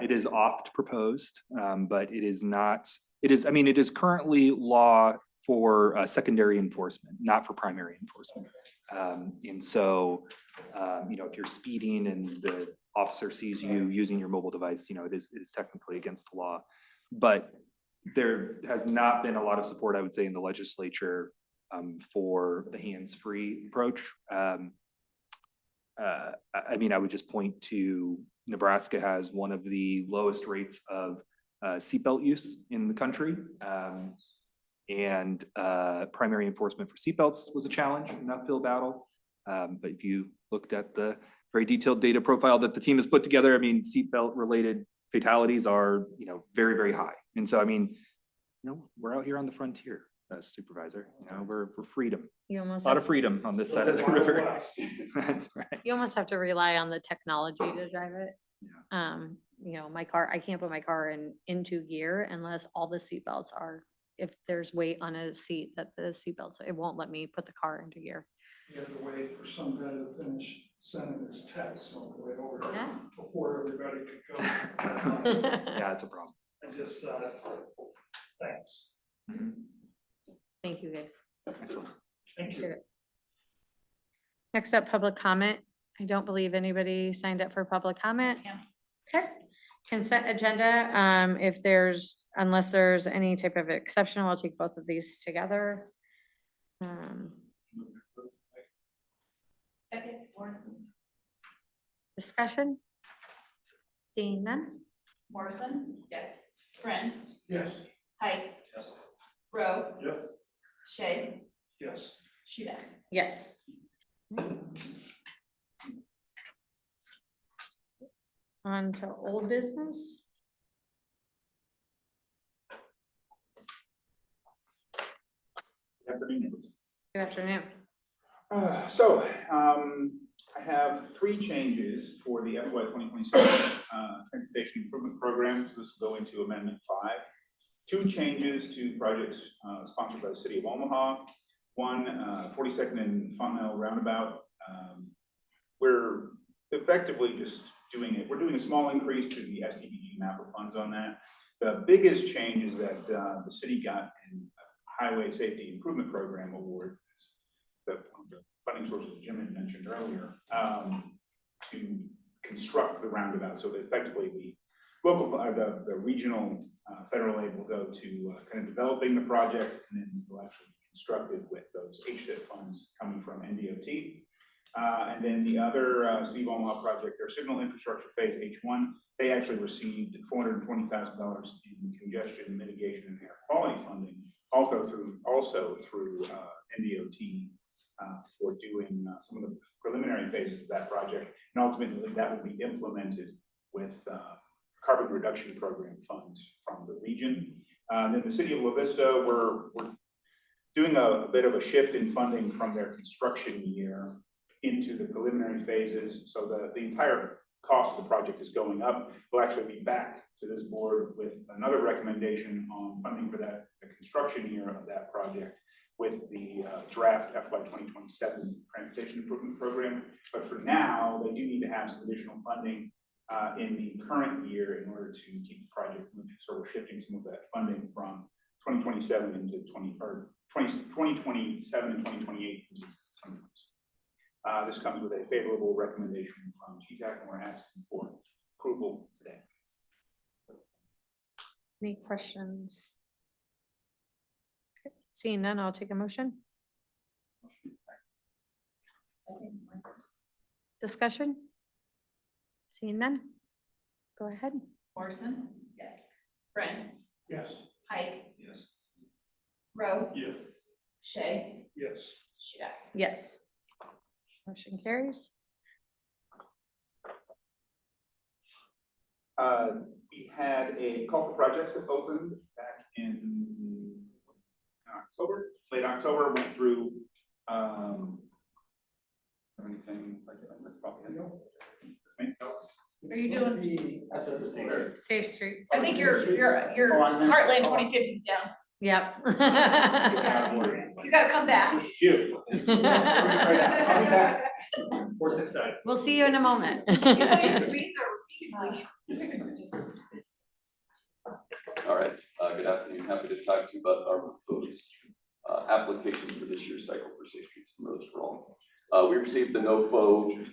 It is oft proposed, but it is not, it is currently law for secondary enforcement, not for primary enforcement. And so, if you're speeding and the officer sees you using your mobile device, it is technically against the law. But there has not been a lot of support, I would say, in the legislature for the hands-free approach. I would just point to Nebraska has one of the lowest rates of seatbelt use in the country. And primary enforcement for seatbelts was a challenge, an uphill battle. But if you looked at the very detailed data profile that the team has put together, seatbelt related fatalities are, very, very high. And so, we're out here on the frontier, Supervisor. We're freedom. You A almost lot have, of freedom on this side of the river. That's right. you almost have to rely on the technology to drive it. My car, I can't put my car into gear unless all the seatbelts are, if there's weight on a seat, that the seatbelts, it won't let me put the car into gear. You have to wait for some guy to finish sending his text on the way over Yeah. before everybody could go. Yeah, it's a problem. I just, thanks. Thank you, guys. Excellent. Thank you. Next up, public comment. I don't believe anybody signed up for public comment. Okay. Consent agenda, unless there's any type of exception, we'll take both of these together. Second, Morrison. Discussion? Seeing none? Morrison? Yes. Friend? Yes. Height? Yes. Rowe, Yes. Shay, Yes. Hudak. Yes. On to old business. Good afternoon. I have 3 changes for the FY 2027 Transportation Improvement Program. So this will go into Amendment 5. 2 changes to projects sponsored by the City of Omaha. One, 42nd and Fontenelle Roundabout. We're effectively just doing it. We're doing a small increase to the SDBG MAPA funds on that. The biggest change is that the city got an Highway Safety Improvement Program award. The funding sources Jim had mentioned earlier, to construct the roundabout. So that effectively the local, the regional federal aid will go to kind of developing the project, and then will actually be constructed with those HDIP funds coming from NDOT. And then the other City of Omaha project, their signal infrastructure phase H1, they actually received $420,000 in congestion mitigation and air quality funding, also through NDOT for doing some of the preliminary phases of that project. And ultimately that will be implemented with carbon reduction program funds from the region. Then the City of La Vista, we're doing a bit of a shift in funding from their construction year into the preliminary phases, so that the entire cost of the project is going up. We'll actually be back to this board with another recommendation on funding for the construction year of that project with the draft FY 2027 Transportation Improvement Program. But for now, they do need to have some additional funding in the current year in order to keep the project moving. So we're shifting some of that funding from 2027 into 2027 and 2028 into 2027. This comes with a favorable recommendation from GTAC, and we're asking for approval today. Any questions? Okay, seeing none, I'll take a motion. Discussion? Seeing none? Go ahead. Morrison? Yes. Friend? Yes. Pike? Yes. Rowe? Yes. Shay? Yes. Hudak. Yes. Motion carries. We had a call for projects that opened back in October, late October, went through anything like that. That's probably it. Are you doing? That's at the same. Safe Street. I think your Oh, I meant- Heartland oh. 2050 is down. Yep. You gotta come back. This is you. I'll be back. Board's excited. We'll see you in a moment. You know, used to be there repeatedly. All right, good afternoon. Happy to talk to you about our proposed application for this year's cycle for Safe Streets and Roads for All. We received the NOFO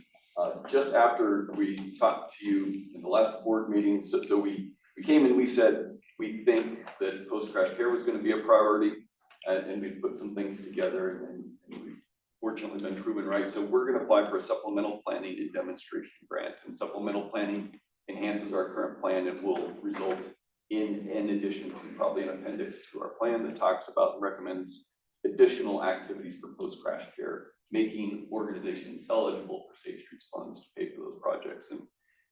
just after we talked to you in the last board meeting. So we came and we said, we think that post-crash care was going to be a priority, and we put some things together, and we've fortunately been proven right. So we're going to apply for a supplemental planning and demonstration grant, and supplemental planning enhances our current plan. It will result in addition to probably an appendix to our plan that talks about and recommends additional activities for post-crash care, making organizations eligible for Safe Streets funds to pay for those projects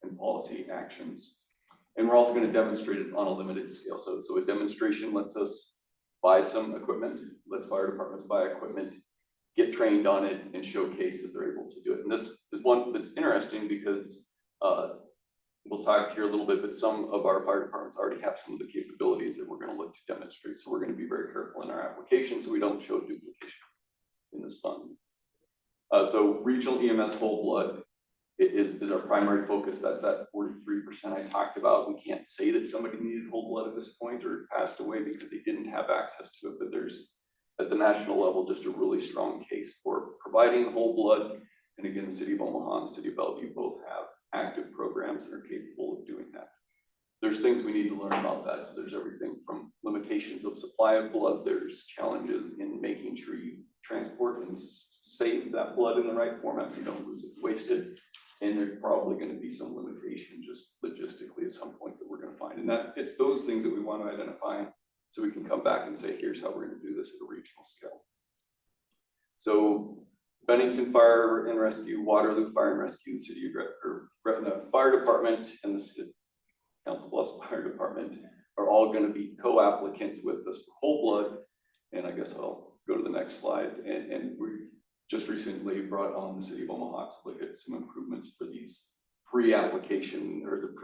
and policy actions. And we're also going to demonstrate it on a limited scale. So a demonstration lets us buy some equipment, lets fire departments buy equipment, get trained on it, and showcase that they're able to do it. And this is one that's interesting because we'll talk here a little bit, but some of our fire departments already have some of the capabilities that we're going to look to demonstrate. So we're going to be very careful in our application so we don't show duplication in this fund. So regional EMS whole blood is our primary focus. That's that 43% I talked about. We can't say that somebody needed whole blood at this point or passed away because they didn't have access to it, but there's at the national level just a really strong case for providing whole blood. And again, the City of Omaha and the City of Bellevue both have active programs that are capable of doing that. There's things we need to learn about that. So there's everything from limitations of supply of blood, there's challenges in making sure you transport and save that blood in the right format so you don't lose it, waste it. And there's probably going to be some limitation just logistically at some point that we're going to find. And that it's those things that we want to identify So we can come back and say, here's how we're gonna do this at a regional scale. So Bennington Fire and Rescue, Waterloo Fire and Rescue, the City of Gretna Fire Department, and the City Council Bluffs Fire Department are all gonna be co-applicants with this for whole blood. And I guess I'll go to the next slide. And we've just recently brought on the City of Omaha to look at some improvements for these pre-application or the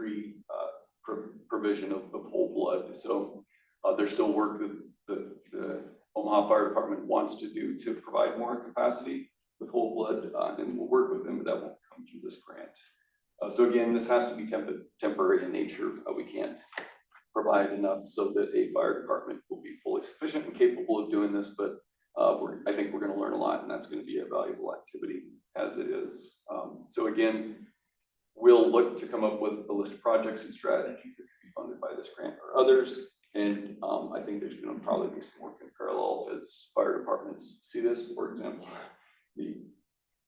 provision of whole blood. So there's still work that the Omaha Fire Department wants to do to provide more capacity with whole blood, and we'll work with them, but that won't come through this grant. So again, this has to be temporary in nature. We can't provide enough so that a fire department will be fully sufficient and capable of doing this, but I think we're going to learn a lot, and that's going to be a valuable activity as it is. So again, we'll look to come up with a list of projects and strategies that could be funded by this grant or others. And I think there's going to probably be some work in parallel as fire departments see this. For example, the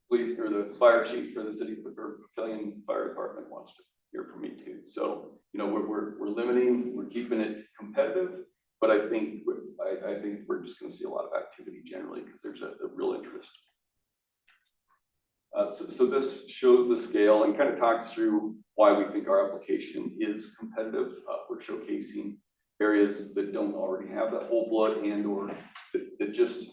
police or the fire chief for the city of Papillion Fire Department wants to hear from me too. So, you know, we're limiting, we're keeping it competitive, but I think we're just going to see a lot of activity generally because there's a real interest. So this shows the scale and kind of talks through why we think our application is competitive. We're showcasing areas that don't already have that whole blood and or that just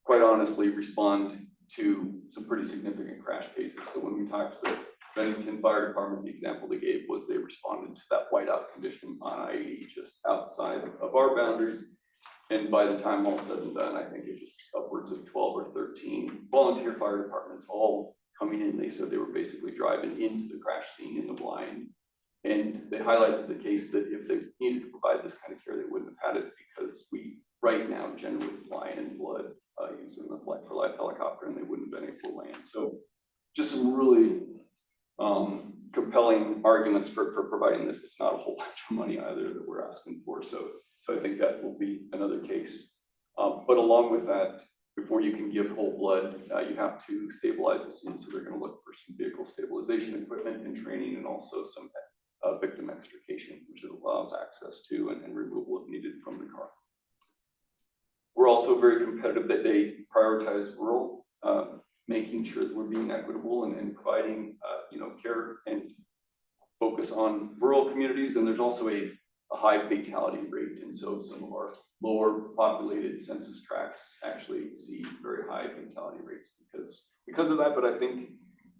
quite honestly respond to some pretty significant crash cases. So when we talked to the Bennington Fire Department, the example they gave was they responded to that whiteout condition on I-80 just outside of our boundaries. And by the time all said and done, I think it was upwards of 12 or 13 volunteer fire departments all coming in. They said they were basically driving into the crash scene in the blind. And they highlighted the case that if they needed to provide this kind of care, they wouldn't have had it because we right now generally fly in blood using the Flight for Life helicopter, and they wouldn't have been able to land. So just some really compelling arguments for providing this. It's not a whole bunch of money either that we're asking for. So I think that will be another case. But along with that, before you can give whole blood, you have to stabilize the scene. So they're going to look for some vehicle stabilization equipment and training, and also some victim extrication, which it allows access to and removal if needed from the car. We're also very competitive that they prioritize rural, making sure that we're being equitable and providing care and focus on rural communities. And there's also a high fatality rate. And so some of our lower populated census tracts actually see very high fatality rates because of that. But I think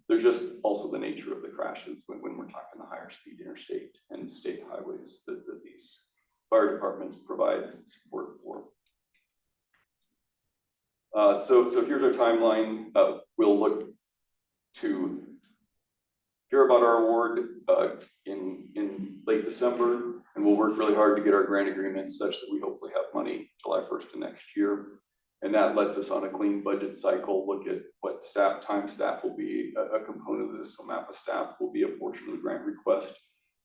there's just also the nature of the crashes when we're talking the higher speed interstate and state highways that these fire departments provide support for. So here's our timeline. We'll look to hear about our award in late December, and we'll work really hard to get our grant agreements such that we hopefully have money July 1st of next year. And that lets us on a clean budget cycle look at what staff will be a component of this. So MAPA staff will be a portion of the grant request,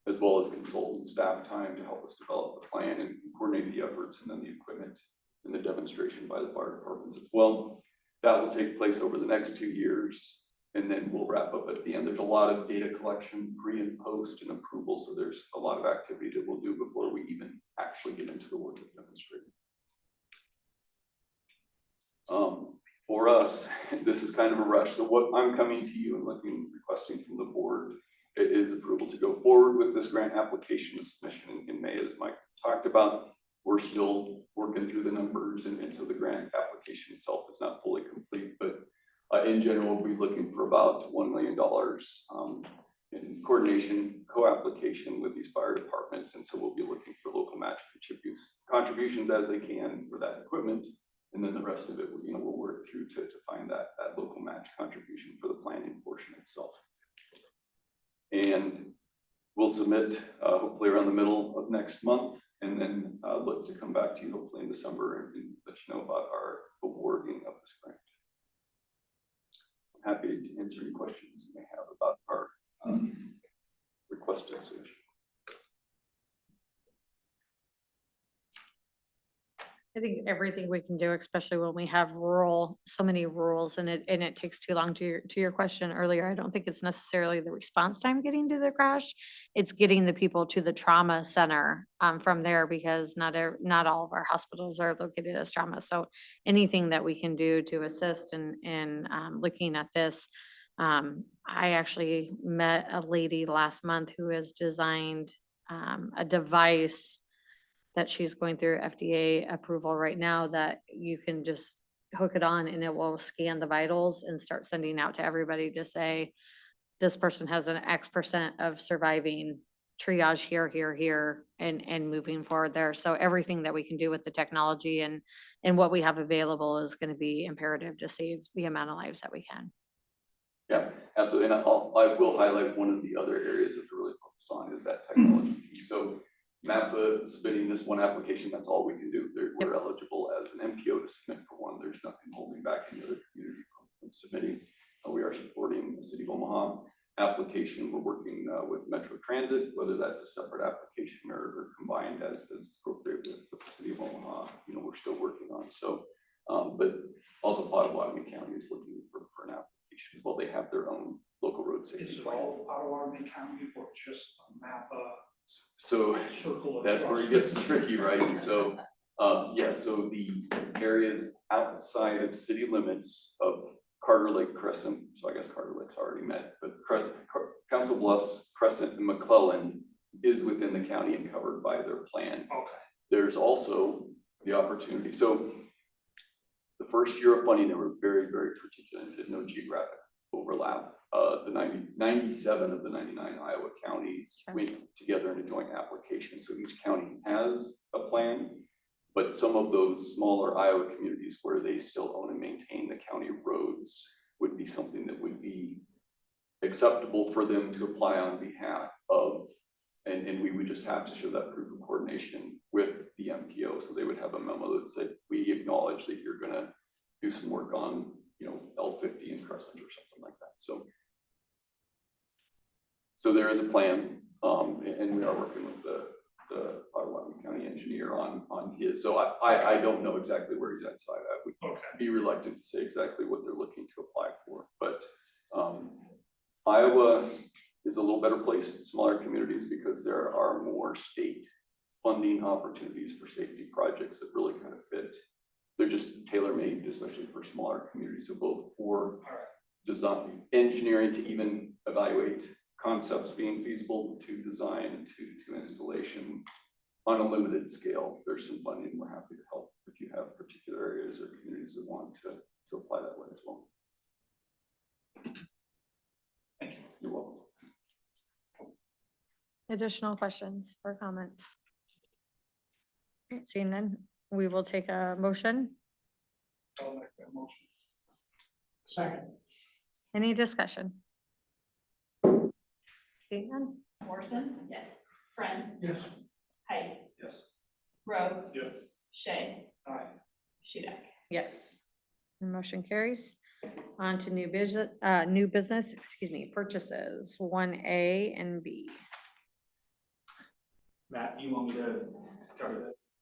as well as consultant staff time to help us develop the plan and coordinate the efforts, and then the equipment and the demonstration by the fire departments as well. That will take place over the next 2 years, and then we'll wrap up at the end. There's a lot of data collection, pre and post and approval. So there's a lot of activity that we'll do before we even actually get into the work of demonstrating. For us, this is kind of a rush. So what I'm coming to you and requesting from the board is approval to go forward with this grant application submission in May, as Mike talked about. We're still working through the numbers, and so the grant application itself is not fully complete, but in general, we'll be looking for about $1 million in coordination, co-application with these fire departments. And so we'll be looking for local match contributions as they can for that equipment. And then the rest of it, we'll work through to find that local match contribution for the planning portion itself. And we'll submit hopefully around the middle of next month, and then look to come back to you hopefully in December and let you know about our awarding of this grant. I'm happy to answer any questions you may have about our requested solution. I think everything we can do, especially when we have so many rules and it takes too long to your question earlier. I don't think it's necessarily the response time getting to the crash. It's getting the people to the trauma center from there because not all of our hospitals are located as trauma. So anything that we can do to assist in looking at this. I actually met a lady last month who has designed a device that she's going through FDA approval right now that you can just hook it on and it will scan the vitals and start sending out to everybody to say, this person has an X% of surviving, triage here, and moving forward there. So everything that we can do with the technology and what we have available is going to be imperative to save the amount of lives that we can. Yeah, absolutely. And I will highlight one of the other areas that they're really focused on is that technology piece. So MAPA submitting this one application, that's all we can do. We're eligible as an MPO to submit for one. There's nothing holding back any other community from submitting. We are supporting the city of Omaha application. We're working with Metro Transit, whether that's a separate application or combined as appropriate with the city of Omaha. We're still working on. So, but also Potawatomi County is looking for an application as well. They have their own local road safety. Is it all Potawatomi County or just MAPA? So Circle of that's where it gets tricky, right? So, so the areas outside of city limits of Carter Lake, Crescent, so I guess Carter Lake's already met, but Council Bluffs, Crescent, and McClellan is within the county and covered by their plan. Okay. There's also the opportunity. So the first year of funding, they were very, very particular and said no geographic overlap. The 97 of the 99 Iowa counties went together in a joint application. So each county has a plan, but some of those smaller Iowa communities where they still own and maintain the county roads would be something that would be acceptable for them to apply on behalf of, and we would just have to show that proof of coordination with the MPO. So they would have a memo that said, we acknowledge that you're gonna do some work on, L50 and Crescent or something like that. So there is a plan, and we are working with the Potawatomi County engineer on his. So I don't know exactly where he's at, so I would be reluctant to say exactly what they're looking to apply for. But Iowa is a little better place in smaller communities because there are more state funding opportunities for safety projects that really kind of fit. They're just tailor-made, especially for smaller communities. So both for design, engineering to even evaluate concepts being feasible, to design, to installation on a limited scale. There's some funding. We're happy to help if you have particular areas or communities that want to apply that way as well. Thank you. You're welcome. Additional questions or comments? Seeing none, we will take a motion. I'll make that motion. Second. Any discussion? Seeing none? Morrison? Yes. Friend? Yes. Height? Yes. Rowe? Yes. Shay? Aye. Hudak? Yes. The motion carries. On to new business, purchases 1A and B. Matt, you want me to cover this?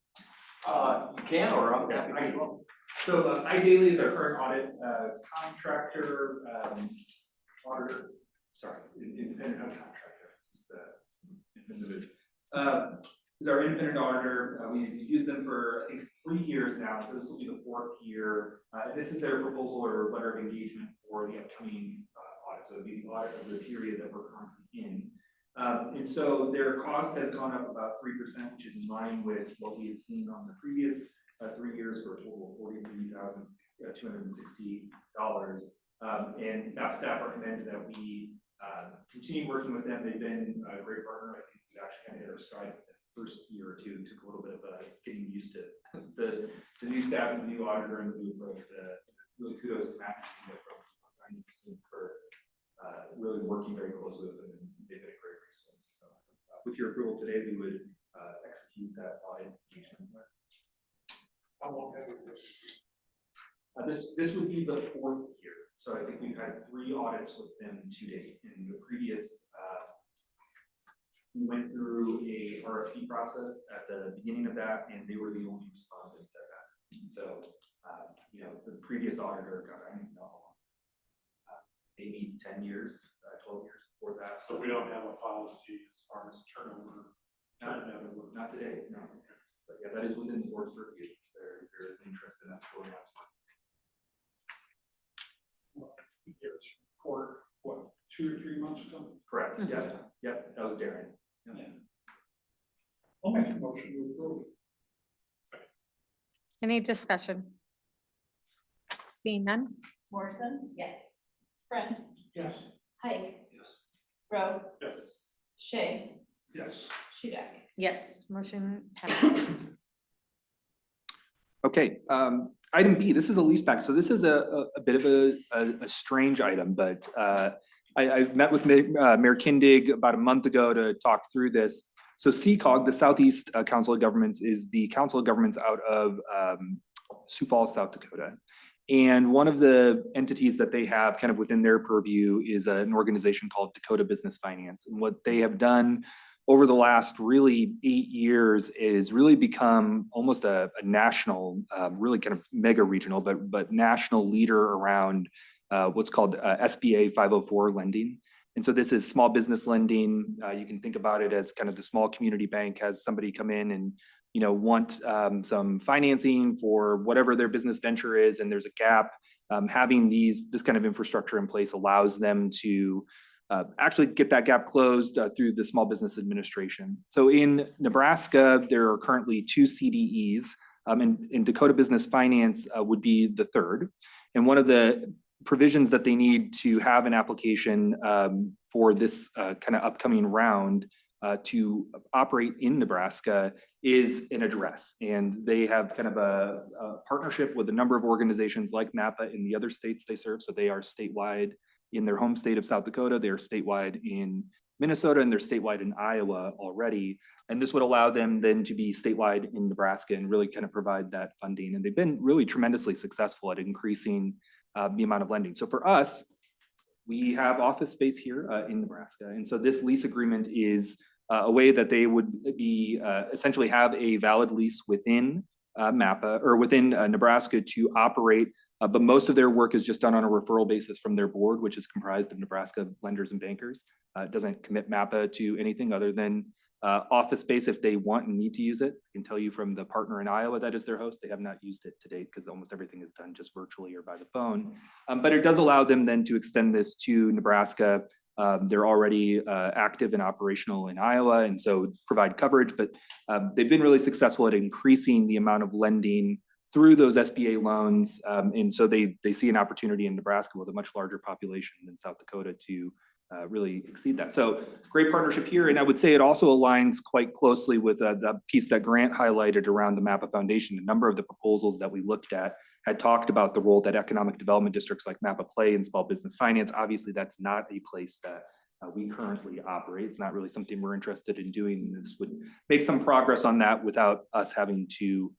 You can, or I'm happy I to. will. So iDaily is our current audit contractor, auditor, sorry, independent contractor, just individual. Is our independent auditor. We've used them for, I think, 3 years now, so this will be the 4th year. And this is their proposal or letter of engagement for the upcoming audit. So it'll be the audit of the period that we're currently in. And so their cost has gone up about 3%, which is in line with what we have seen on the previous 3 years for a total of $43,260. And now staff recommend that we continue working with them. They've been a great partner. I think we actually kind of hit our stride the first year or two. It took a little bit of getting used to the new staff and the new auditor and the new approach. Really kudos to Matt from finance team for really working very closely with them. And they've been a great resource. So, with your approval today, we would execute that audit engagement. How long have we been? This would be the 4th year. So I think we've had 3 audits with them to date. In the previous, we went through a RFP process at the beginning of that, and they were the only respondent that got So, the previous auditor, God, I don't know, maybe 10 years, 12 years before that. So we don't have a policy as far as turnover. Not today, no. But yeah, that is within the board's purview. There is an interest in us going out. There's report, what, 2 or 3 months ago? Correct, yep, that was Darren. Yeah. I'll make a motion to approve. Any discussion? Seeing none? Morrison? Yes. Friend? Yes. Pike? Yes. Rowe? Yes. Shay? Yes. Shudak? Yes, motion passes. Okay, item B, this is a lease back. So this is a bit of a strange item, but I met with Mayor Kindig about a month ago to talk through this. So CCOG, the Southeast Council of Governments, is the council of governments out of Sioux Falls, South Dakota. And one of the entities that they have kind of within their purview is an organization called Dakota Business Finance. And what they have done over the last really 8 years is really become almost a national, really kind of mega regional, but national leader around what's called SBA 504 lending. And so this is small business lending. You can think about it as kind of the small community bank has somebody come in and want some financing for whatever their business venture is, and there's a gap. Having this kind of infrastructure in place allows them to actually get that gap closed through the Small Business Administration. So in Nebraska, there are currently 2 CDEs, and Dakota Business Finance would be the third. And one of the provisions that they need to have an application for this kind of upcoming round to operate in Nebraska is an address. And they have kind of a partnership with a number of organizations like MAPA in the other states they serve. So they are statewide in their home state of South Dakota, they are statewide in Minnesota, and they're statewide in Iowa already. And this would allow them then to be statewide in Nebraska and really kind of provide that funding. And they've been really tremendously successful at increasing the amount of lending. So for us, we have office space here in Nebraska. And so this lease agreement is a way that they would be essentially have a valid lease within MAPA or within Nebraska to operate. But most of their work is just done on a referral basis from their board, which is comprised of Nebraska lenders and bankers. It doesn't commit MAPA to anything other than office space if they want and need to use it. I can tell you from the partner in Iowa that is their host, they have not used it to date because almost everything is done just virtually or by the phone. But it does allow them then to extend this to Nebraska. They're already active and operational in Iowa, and so provide coverage, but they've been really successful at increasing the amount of lending through those SBA loans. And so they see an opportunity in Nebraska with a much larger population than South Dakota to really exceed that. So great partnership here. And I would say it also aligns quite closely with the piece that Grant highlighted around the MAPA Foundation. A number of the proposals that we looked at had talked about the role that economic development districts like MAPA play in small business finance. Obviously, that's not a place that we currently operate. It's not really something we're interested in doing. This would make some progress on that without us having to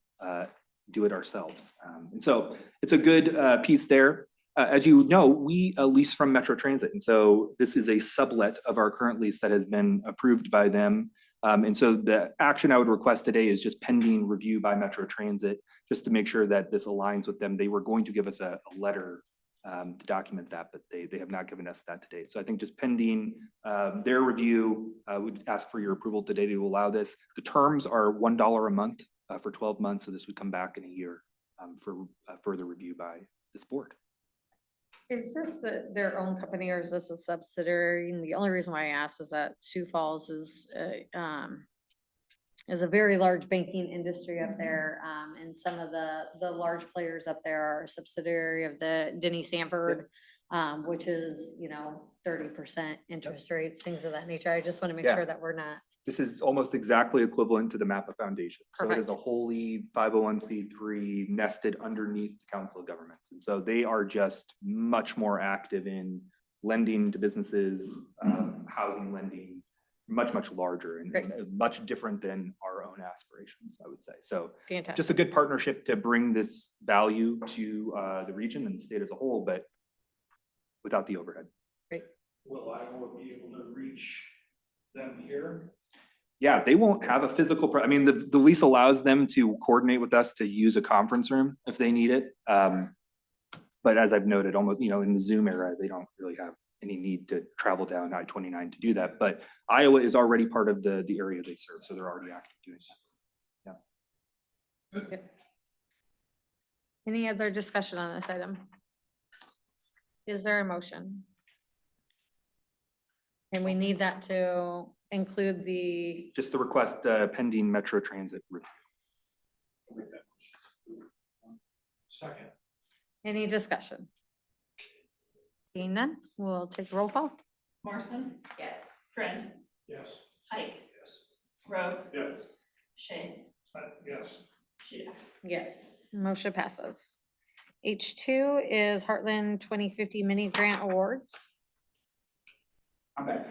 do it ourselves. And so it's a good piece there. As you know, we lease from Metro Transit. And so this is a sublet of our current lease that has been approved by them. And so the action I would request today is just pending review by Metro Transit, just to make sure that this aligns with them. They were going to give us a letter to document that, but they have not given us that today. So I think just pending their review, we'd ask for your approval today to allow this. The terms are $1 a month for 12 months. So this would come back in a year for further review by this board. Is this their own company or is this a subsidiary? And the only reason why I asked is that Sioux Falls is a very large banking industry up there. And some of the large players up there are a subsidiary of the Denny Sanford, which is, 30% interest rates, things of that nature. I just want to make sure that we're not. This is almost exactly equivalent to the MAPA Foundation. So it is a Perfect. wholly 501c3 nested underneath the Council of Governments. And so they are just much more active in lending to businesses, housing lending, much, much larger and much different than our own aspirations, I would say. So Fantastic. just a good partnership to bring this value to the region and the state as a whole, but without the overhead. Will Iowa be able to reach them here? Yeah, they won't have a physical, I mean, the lease allows them to coordinate with us to use a conference room if they need it. But as I've noted, almost, in the Zoom era, they don't really have any need to travel down I-29 to do that. But Iowa is already part of the area they serve, so they're already active doing that. Any other discussion on this item? Is there a motion? And we need that to include the, Just the request pending Metro Transit review. Second. any discussion? Seeing none, we'll take a roll call. Morrison? Yes. Friend? Yes. Pike? Yes. Rowe? Yes. Shay? Yes. Sheila? Yes, motion passes. H2 is Heartland 2050 Mini Grant Awards. I'm back.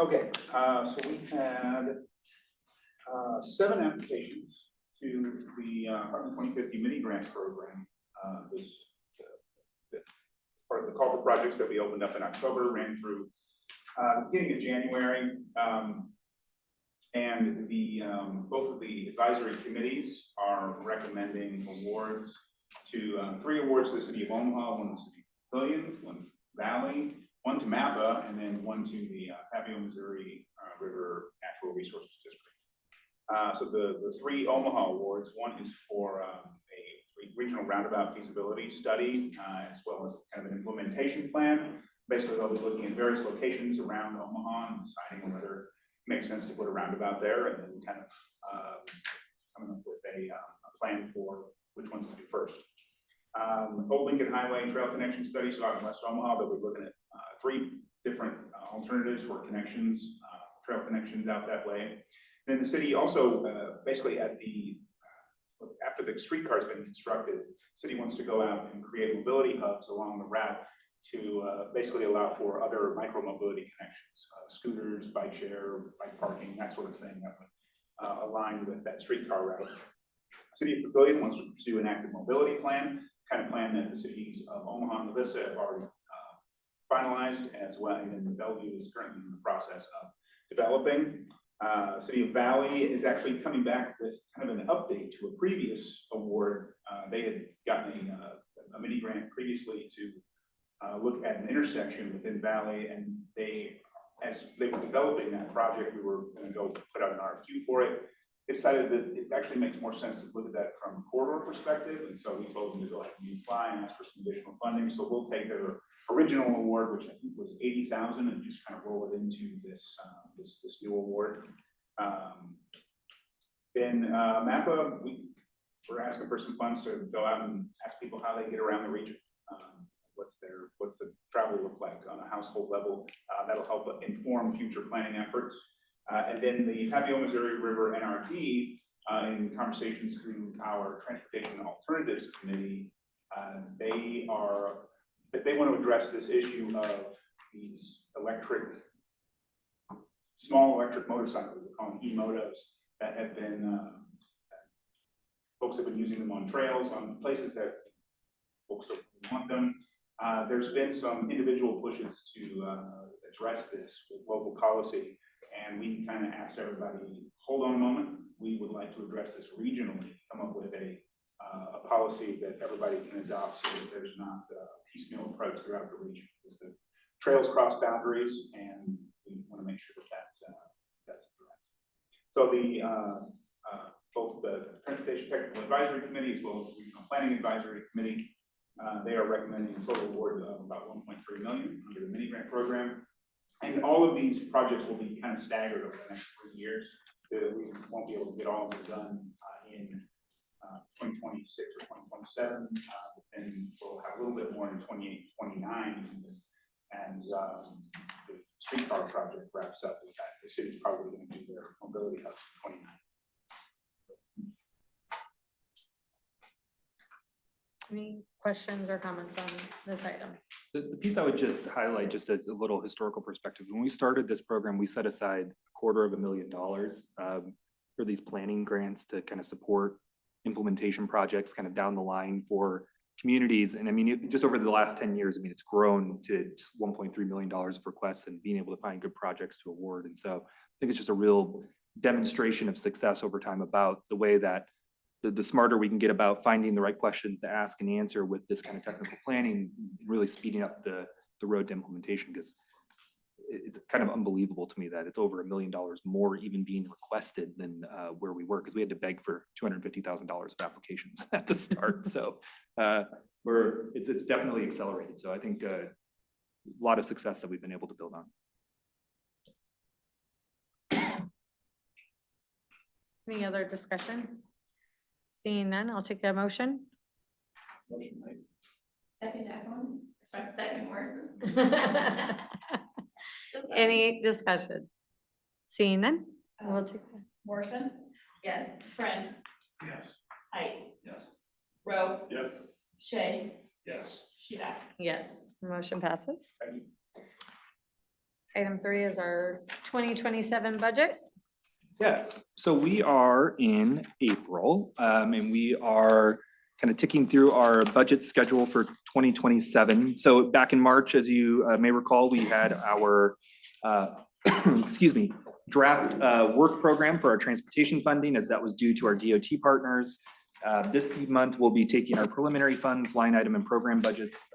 Okay, so we had 7 applications to the Heartland 2050 mini grant program. This part of the call for projects that we opened up in October, ran through beginning of January. And the both of the advisory committees are recommending awards to 3 awards to the city of Omaha, 1 to the city of Pavilion, 1 to Valley, 1 to MAPA, and then 1 to the Fabio, Missouri River Natural Resources District. So the 3 Omaha awards, 1 is for a regional roundabout feasibility study, as well as kind of an implementation plan. Basically, they'll be looking at various locations around Omaha and deciding whether it makes sense to put a roundabout there, and then kind of coming up with a plan for which ones to do first. Old Lincoln Highway and Trail Connection Study, so out in West Omaha, they'll be looking at 3 different alternatives for connections, trail connections out that way. Then the city also, basically after the streetcar has been constructed, the city wants to go out and create mobility hubs along the route to basically allow for other micro mobility connections, scooters, bike share, bike parking, that sort of thing that would align with that streetcar route. City of Pavilion wants to pursue an active mobility plan, kind of plan that the cities of Omaha and La Vista have already finalized, as well, and then Bellevue is currently in the process of developing. City of Valley is actually coming back with kind of an update to a previous award. They had gotten a mini grant previously to look at an intersection within Valley, and as they were developing that project, we were going to go put out an RFQ for it. They decided that it actually makes more sense to look at that from a corridor perspective, and so we told them to go ahead and apply and ask for some additional funding. So we'll take their original award, which I think was $80,000, and just kind of roll it into this new award. Then MAPA, we're asking for some funds to go out and ask people how they get around the region. What's the travel look like on a household level? That'll help inform future planning efforts. And then the Fabio, Missouri River NRD, in conversations through our Transportation Alternatives Committee, they want to address this issue of these small electric motorcycles, we call them e-motos, that have been, folks have been using them on trails, on places that folks don't want them. There's been some individual pushes to address this with local policy, and we kind of asked everybody, hold on a moment, we would like to address this regionally, come up with a policy that everybody can adopt so that there's not a piecemeal approach throughout the region. Because the trails cross boundaries, and we want to make sure that that's addressed. So both the Transportation Technical Advisory Committee as well as the Regional Planning Advisory Committee, they are recommending a total award of about $1.3 million under the mini grant program. And all of these projects will be kind of staggered over the next 3 years. We won't be able to get all of them done in 2026 or 2027, and we'll have a little bit more in 28, 29 as the streetcar project wraps up. The city's probably going to do their mobility hubs in 29. Any questions or comments on this item? The piece I would just highlight, just as a little historical perspective, when we started this program, we set aside $250,000 for these planning grants to kind of support implementation projects kind of down the line for communities. And I mean, just over the last 10 years, I mean, it's grown to $1.3 million of requests and being able to find good projects to award. And so I think it's just a real demonstration of success over time about the way that the smarter we can get about finding the right questions to ask and answer with this kind of technical planning, really speeding up the road to implementation, because it's kind of unbelievable to me that it's over $1 million more even being requested than where we were, because we had to beg for $250,000 of applications at the start. So it's definitely accelerated. So I think a lot of success that we've been able to build on. Any other discussion? Seeing none, I'll take a motion. Motion made. Second, everyone, second Morrison. Any discussion? Seeing none, we'll take that. Morrison? Yes. Friend? Yes. Height? Yes. Rowe? Yes. Shay? Yes. Sheila? Yes, motion passes. Thank you. Item 3 is our 2027 budget. Yes, so we are in April, and we are kind of ticking through our budget schedule for 2027. So back in March, as you may recall, we had our, excuse me, draft work program for our transportation funding, as that was due to our DOT partners. This month, we'll be taking our preliminary funds, line item and program budgets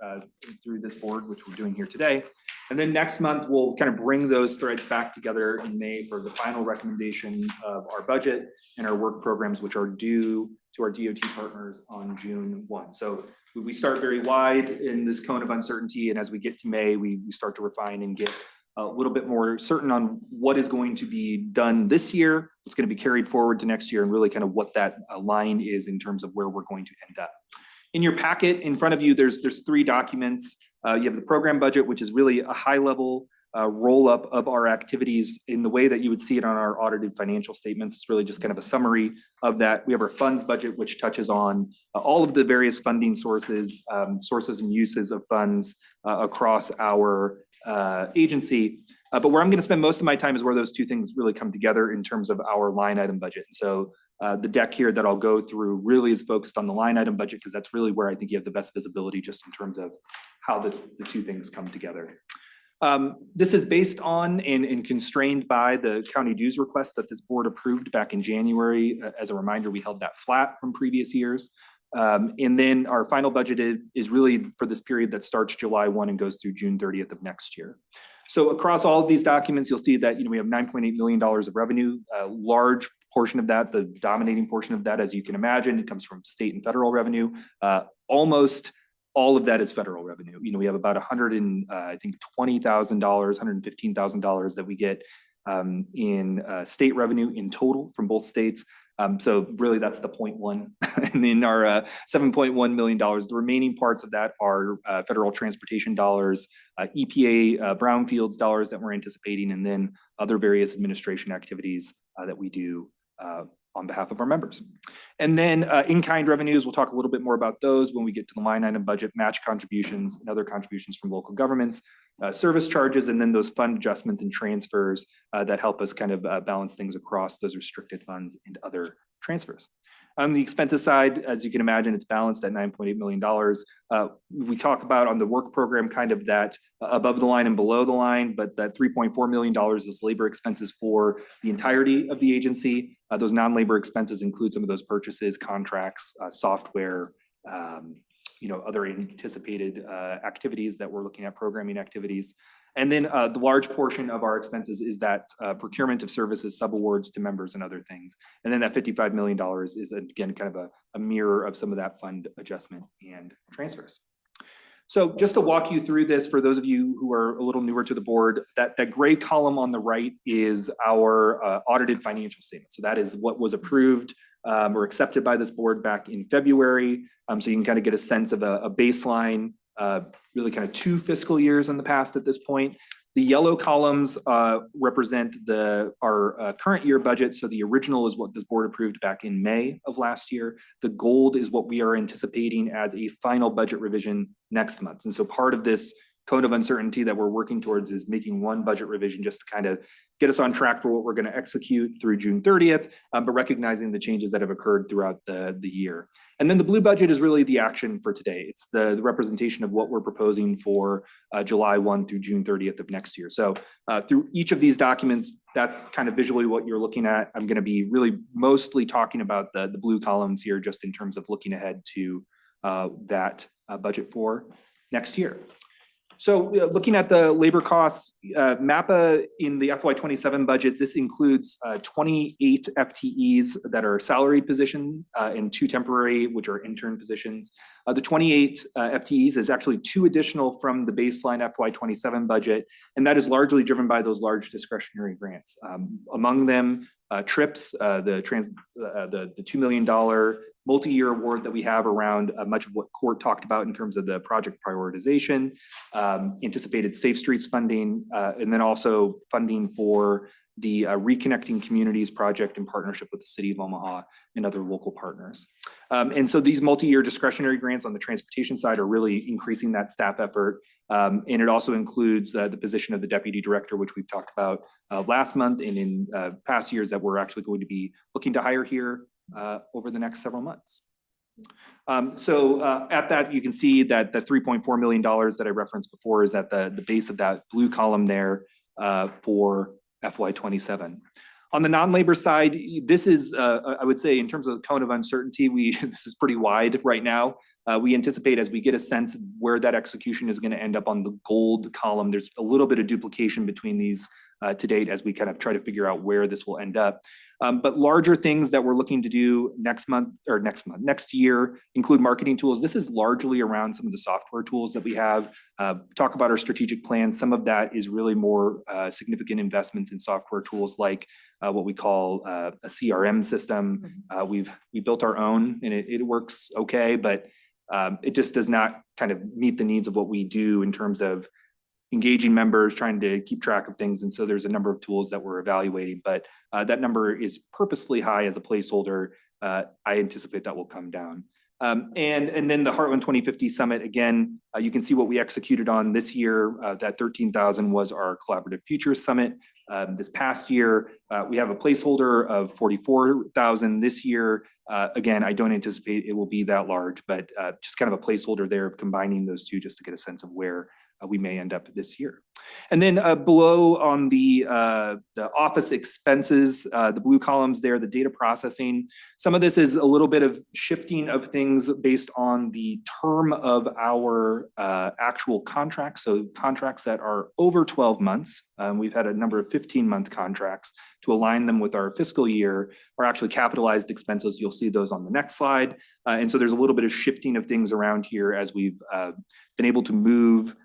through this board, which we're doing here today. And then next month, we'll kind of bring those threads back together in May for the final recommendation of our budget and our work programs, which are due to our DOT partners on June 1. So we start very wide in this cone of uncertainty, and as we get to May, we start to refine and get a little bit more certain on what is going to be done this year, what's going to be carried forward to next year, and really kind of what that line is in terms of where we're going to end up. In your packet in front of you, there's 3 documents. You have the program budget, which is really a high-level roll-up of our activities in the way that you would see it on our audited financial statements. It's really just kind of a summary of that. We have our funds budget, which touches on all of the various funding sources, sources and uses of funds across our agency. But where I'm going to spend most of my time is where those 2 things really come together in terms of our line item budget. So the deck here that I'll go through really is focused on the line item budget, because that's really where I think you have the best visibility just in terms of how the 2 things come together. This is based on and constrained by the county dues request that this board approved back in January. As a reminder, we held that flat from previous years. And then our final budget is really for this period that starts July 1 and goes through June 30th of next year. So across all of these documents, you'll see that we have $9.8 million of revenue. A large portion of that, the dominating portion of that, as you can imagine, it comes from state and federal revenue. Almost all of that is federal revenue. We have about $120,000, $115,000 that we get in state revenue in total from both states. So really that's the 0.1. And then our $7.1 million, the remaining parts of that are federal transportation dollars, EPA brownfields dollars that we're anticipating, and then other various administration activities that we do on behalf of our members. And then in-kind revenues, we'll talk a little bit more about those when we get to the line item budget, match contributions and other contributions from local governments, service charges, and then those fund adjustments and transfers that help us kind of balance things across those restricted funds and other transfers. On the expenses side, as you can imagine, it's balanced at $9.8 million. We talk about on the work program kind of that above the line and below the line, but that $3.4 million is labor expenses for the entirety of the agency. Those non-labor expenses include some of those purchases, contracts, software, other anticipated activities that we're looking at, programming activities. And then the large portion of our expenses is that procurement of services, subawards to members and other things. And then that $55 million is, again, kind of a mirror of some of that fund adjustment and transfers. So just to walk you through this, for those of you who are a little newer to the board, that gray column on the right is our audited financial statement. So that is what was approved or accepted by this board back in February. So you can kind of get a sense of a baseline, really kind of 2 fiscal years in the past at this point. The yellow columns represent our current year budget. So the original is what this board approved back in May of last year. The gold is what we are anticipating as a final budget revision next month. And so part of this cone of uncertainty that we're working towards is making one budget revision just to kind of get us on track for what we're going to execute through June 30th, but recognizing the changes that have occurred throughout the year. And then the blue budget is really the action for today. It's the representation of what we're proposing for July 1 through June 30th of next year. So through each of these documents, that's kind of visually what you're looking at. I'm going to be really mostly talking about the blue columns here, just in terms of looking ahead to that budget for next year. So looking at the labor costs, MAPA in the FY27 budget, this includes 28 FTEs that are salaried position and 2 temporary, which are intern positions. The 28 FTEs is actually 2 additional from the baseline FY27 budget, and that is largely driven by those large discretionary grants. Among them, TRIPS, the $2 million multi-year award that we have around much of what Court talked about in terms of the project prioritization, anticipated Safe Streets funding, and then also funding for the Reconnecting Communities project in partnership with the City of Omaha and other local partners. And so these multi-year discretionary grants on the transportation side are really increasing that staff effort. And it also includes the position of the Deputy Director, which we've talked about last month and in past years that we're actually going to be looking to hire here over the next several months. At that, you can see that the $3.4 million that I referenced before is at the base of that blue column there for FY27. On the non-labor side, this is, I would say, in terms of the cone of uncertainty, this is pretty wide right now. We anticipate as we get a sense of where that execution is going to end up on the gold column, there's a little bit of duplication between these to date as we kind of try to figure out where this will end up. But larger things that we're looking to do next year include marketing tools. This is largely around some of the software tools that we have. Talk about our strategic plan. Some of that is really more significant investments in software tools like what we call a CRM system. We built our own and it works okay, but it just does not kind of meet the needs of what we do in terms of engaging members, trying to keep track of things. And so there's a number of tools that we're evaluating, but that number is purposely high as a placeholder. I anticipate that will come down. And then the Heartland 2050 Summit, again, you can see what we executed on this year. That 13,000 was our Collaborative Futures Summit. This past year, we have a placeholder of 44,000 this year. Again, I don't anticipate it will be that large, but just kind of a placeholder there of combining those two just to get a sense of where we may end up this year. And then below on the office expenses, the blue columns there, the data processing, some of this is a little bit of shifting of things based on the term of our actual contracts. So contracts that are over 12 months, we've had a number of 15-month contracts to align them with our fiscal year, are actually capitalized expenses. You'll see those on the next slide. And so there's a little bit of shifting of things around here as we've been able to move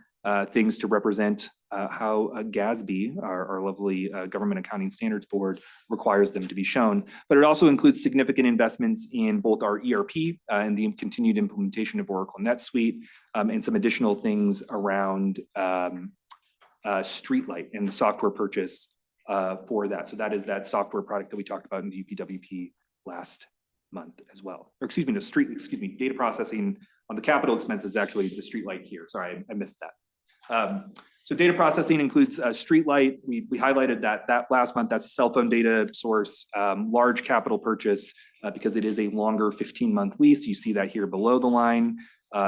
things to represent how GASB, our lovely Government Accounting Standards Board, requires them to be shown. But it also includes significant investments in both our ERP and the continued implementation of Oracle NetSuite, and some additional things around Streetlight and the software purchase for that. So that is that software product that we talked about in the UPWP last month as well. Or excuse me, data processing on the capital expenses, actually the Streetlight here. Sorry, I missed that. So data processing includes Streetlight. We highlighted that last month. That's a cell phone data source, large capital purchase because it is a longer 15-month lease. You see that here below the line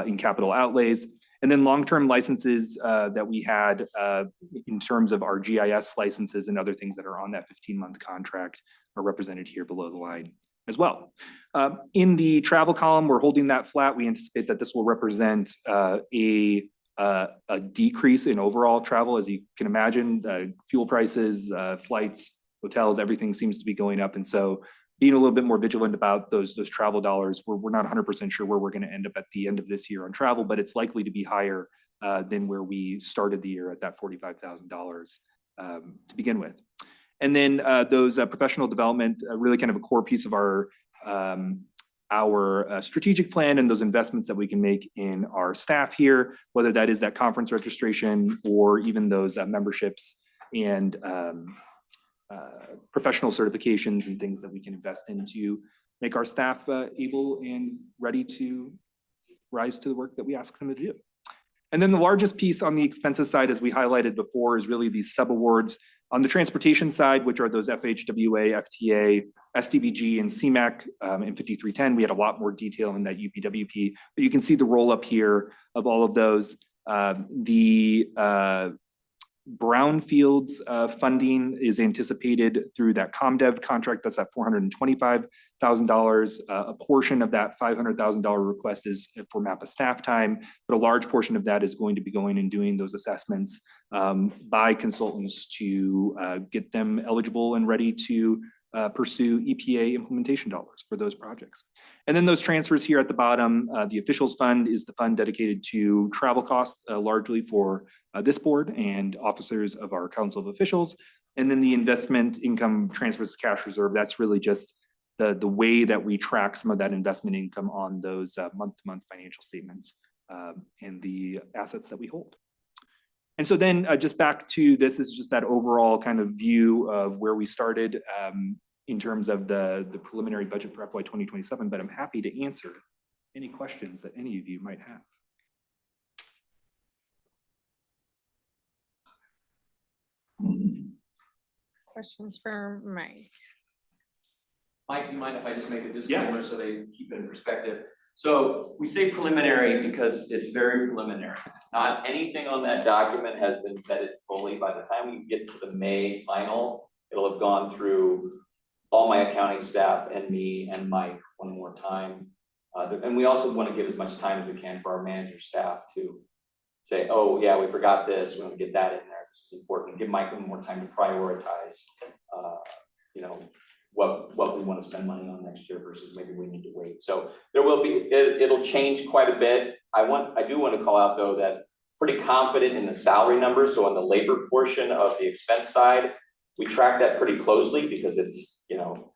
in capital outlays. And then long-term licenses that we had in terms of our GIS licenses and other things that are on that 15-month contract are represented here below the line as well. In the travel column, we're holding that flat. We anticipate that this will represent a decrease in overall travel. As you can imagine, fuel prices, flights, hotels, everything seems to be going up. And so being a little bit more vigilant about those travel dollars, we're not 100% sure where we're going to end up at the end of this year on travel, but it's likely to be higher than where we started the year at that $45,000 to begin with. And then those professional development, really kind of a core piece of our strategic plan and those investments that we can make in our staff here, whether that is that conference registration or even those memberships and professional certifications and things that we can invest in to make our staff able and ready to rise to the work that we ask them to do. And then the largest piece on the expenses side, as we highlighted before, is really these subawards. On the transportation side, which are those FHWA, FTA, SDBG, and CMAQ, in 5310, we had a lot more detail in that UPWP, but you can see the roll up here of all of those. The brownfields funding is anticipated through that ComDev contract. That's at $425,000. A portion of that $500,000 request is for MAPA staff time, but a large portion of that is going to be going and doing those assessments by consultants to get them eligible and ready to pursue EPA implementation dollars for those projects. And then those transfers here at the bottom, the officials fund is the fund dedicated to travel costs largely for this board and officers of our council of officials. And then the investment income transfers to cash reserve, that's really just the way that we track some of that investment income on those month-to-month financial statements and the assets that we hold. And so then just back to this is just that overall kind of view of where we started in terms of the preliminary budget for FY 2027, but I'm happy to answer any questions that any of you might have. Questions for Mike? Mike, you mind if I just make a disclaimer so they keep it in perspective? So we say preliminary because it's very preliminary. Not anything on that document has been vetted fully. By the time we get to the May final, it'll have gone through all my accounting staff and me and Mike one more time. And we also want to give as much time as we can for our manager staff to say, oh yeah, we forgot this, we want to get that in there, this is important. Give Mike more time to prioritize, you know, what we want to spend money on next year versus maybe we need to wait. So there will be, it'll change quite a bit. I do want to call out though that pretty confident in the salary numbers. So on the labor portion of the expense side, we track that pretty closely because it's, you know,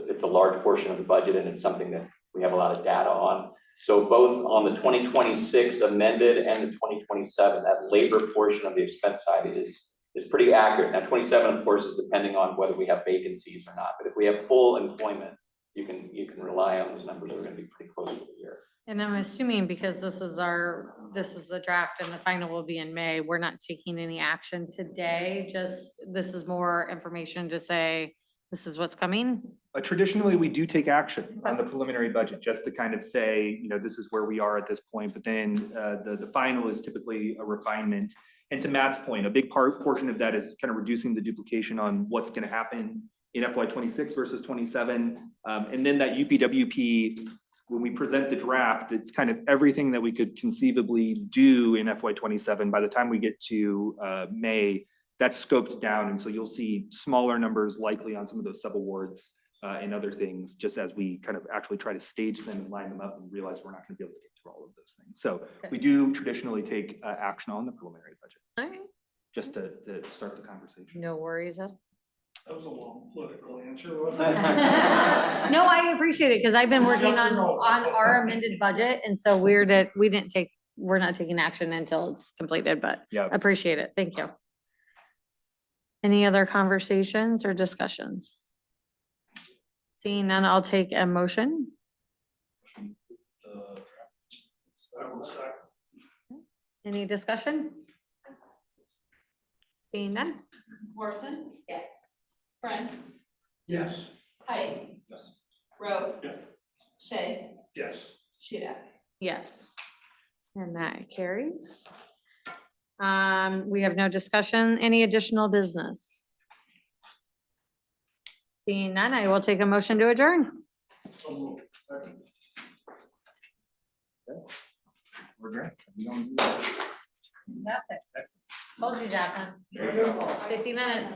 it's a large portion of the budget and it's something that we have a lot of data on. So both on the 2026 amended and the 2027, that labor portion of the expense side is pretty accurate. Now 27, of course, is depending on whether we have vacancies or not. But if we have full employment, you can rely on those numbers. Are going to be pretty close to the year. And I'm assuming because this is the draft and the final will be in May, we're not taking any action today. Just this is more information to say this is what's coming. Traditionally, we do take action on the preliminary budget just to kind of say, you know, this is where we are at this point. But then the final is typically a refinement. And to Matt's point, a big portion of that is kind of reducing the duplication on what's going to happen in FY 26 versus 27. And then that UPWP, when we present the draft, it's kind of everything that we could conceivably do in FY 27. By the time we get to May, that's scoped down. And so you'll see smaller numbers likely on some of those subawards and other things, just as we kind of actually try to stage them and line them up and realize we're not going to be able to get through all of those things. So we do traditionally take action on the preliminary budget. All right. Just to start the conversation. No worries. That was a long political answer. No, I appreciate it because I've been working on our amended budget. And so we're not taking action until it's completed, but yeah, appreciate it. Thank you. Any other conversations or discussions? Seeing none, I'll take a motion. Any discussion? Seeing none? Morrison? Yes. Friend? Yes. Height? Yes. Rowe? Yes. Shay? Yes. Sheeta? Yes. And that carries. We have no discussion. Any additional business? Seeing none, I will take a motion to adjourn. we're great. That's it. Told you, Jacqueline. 50 minutes.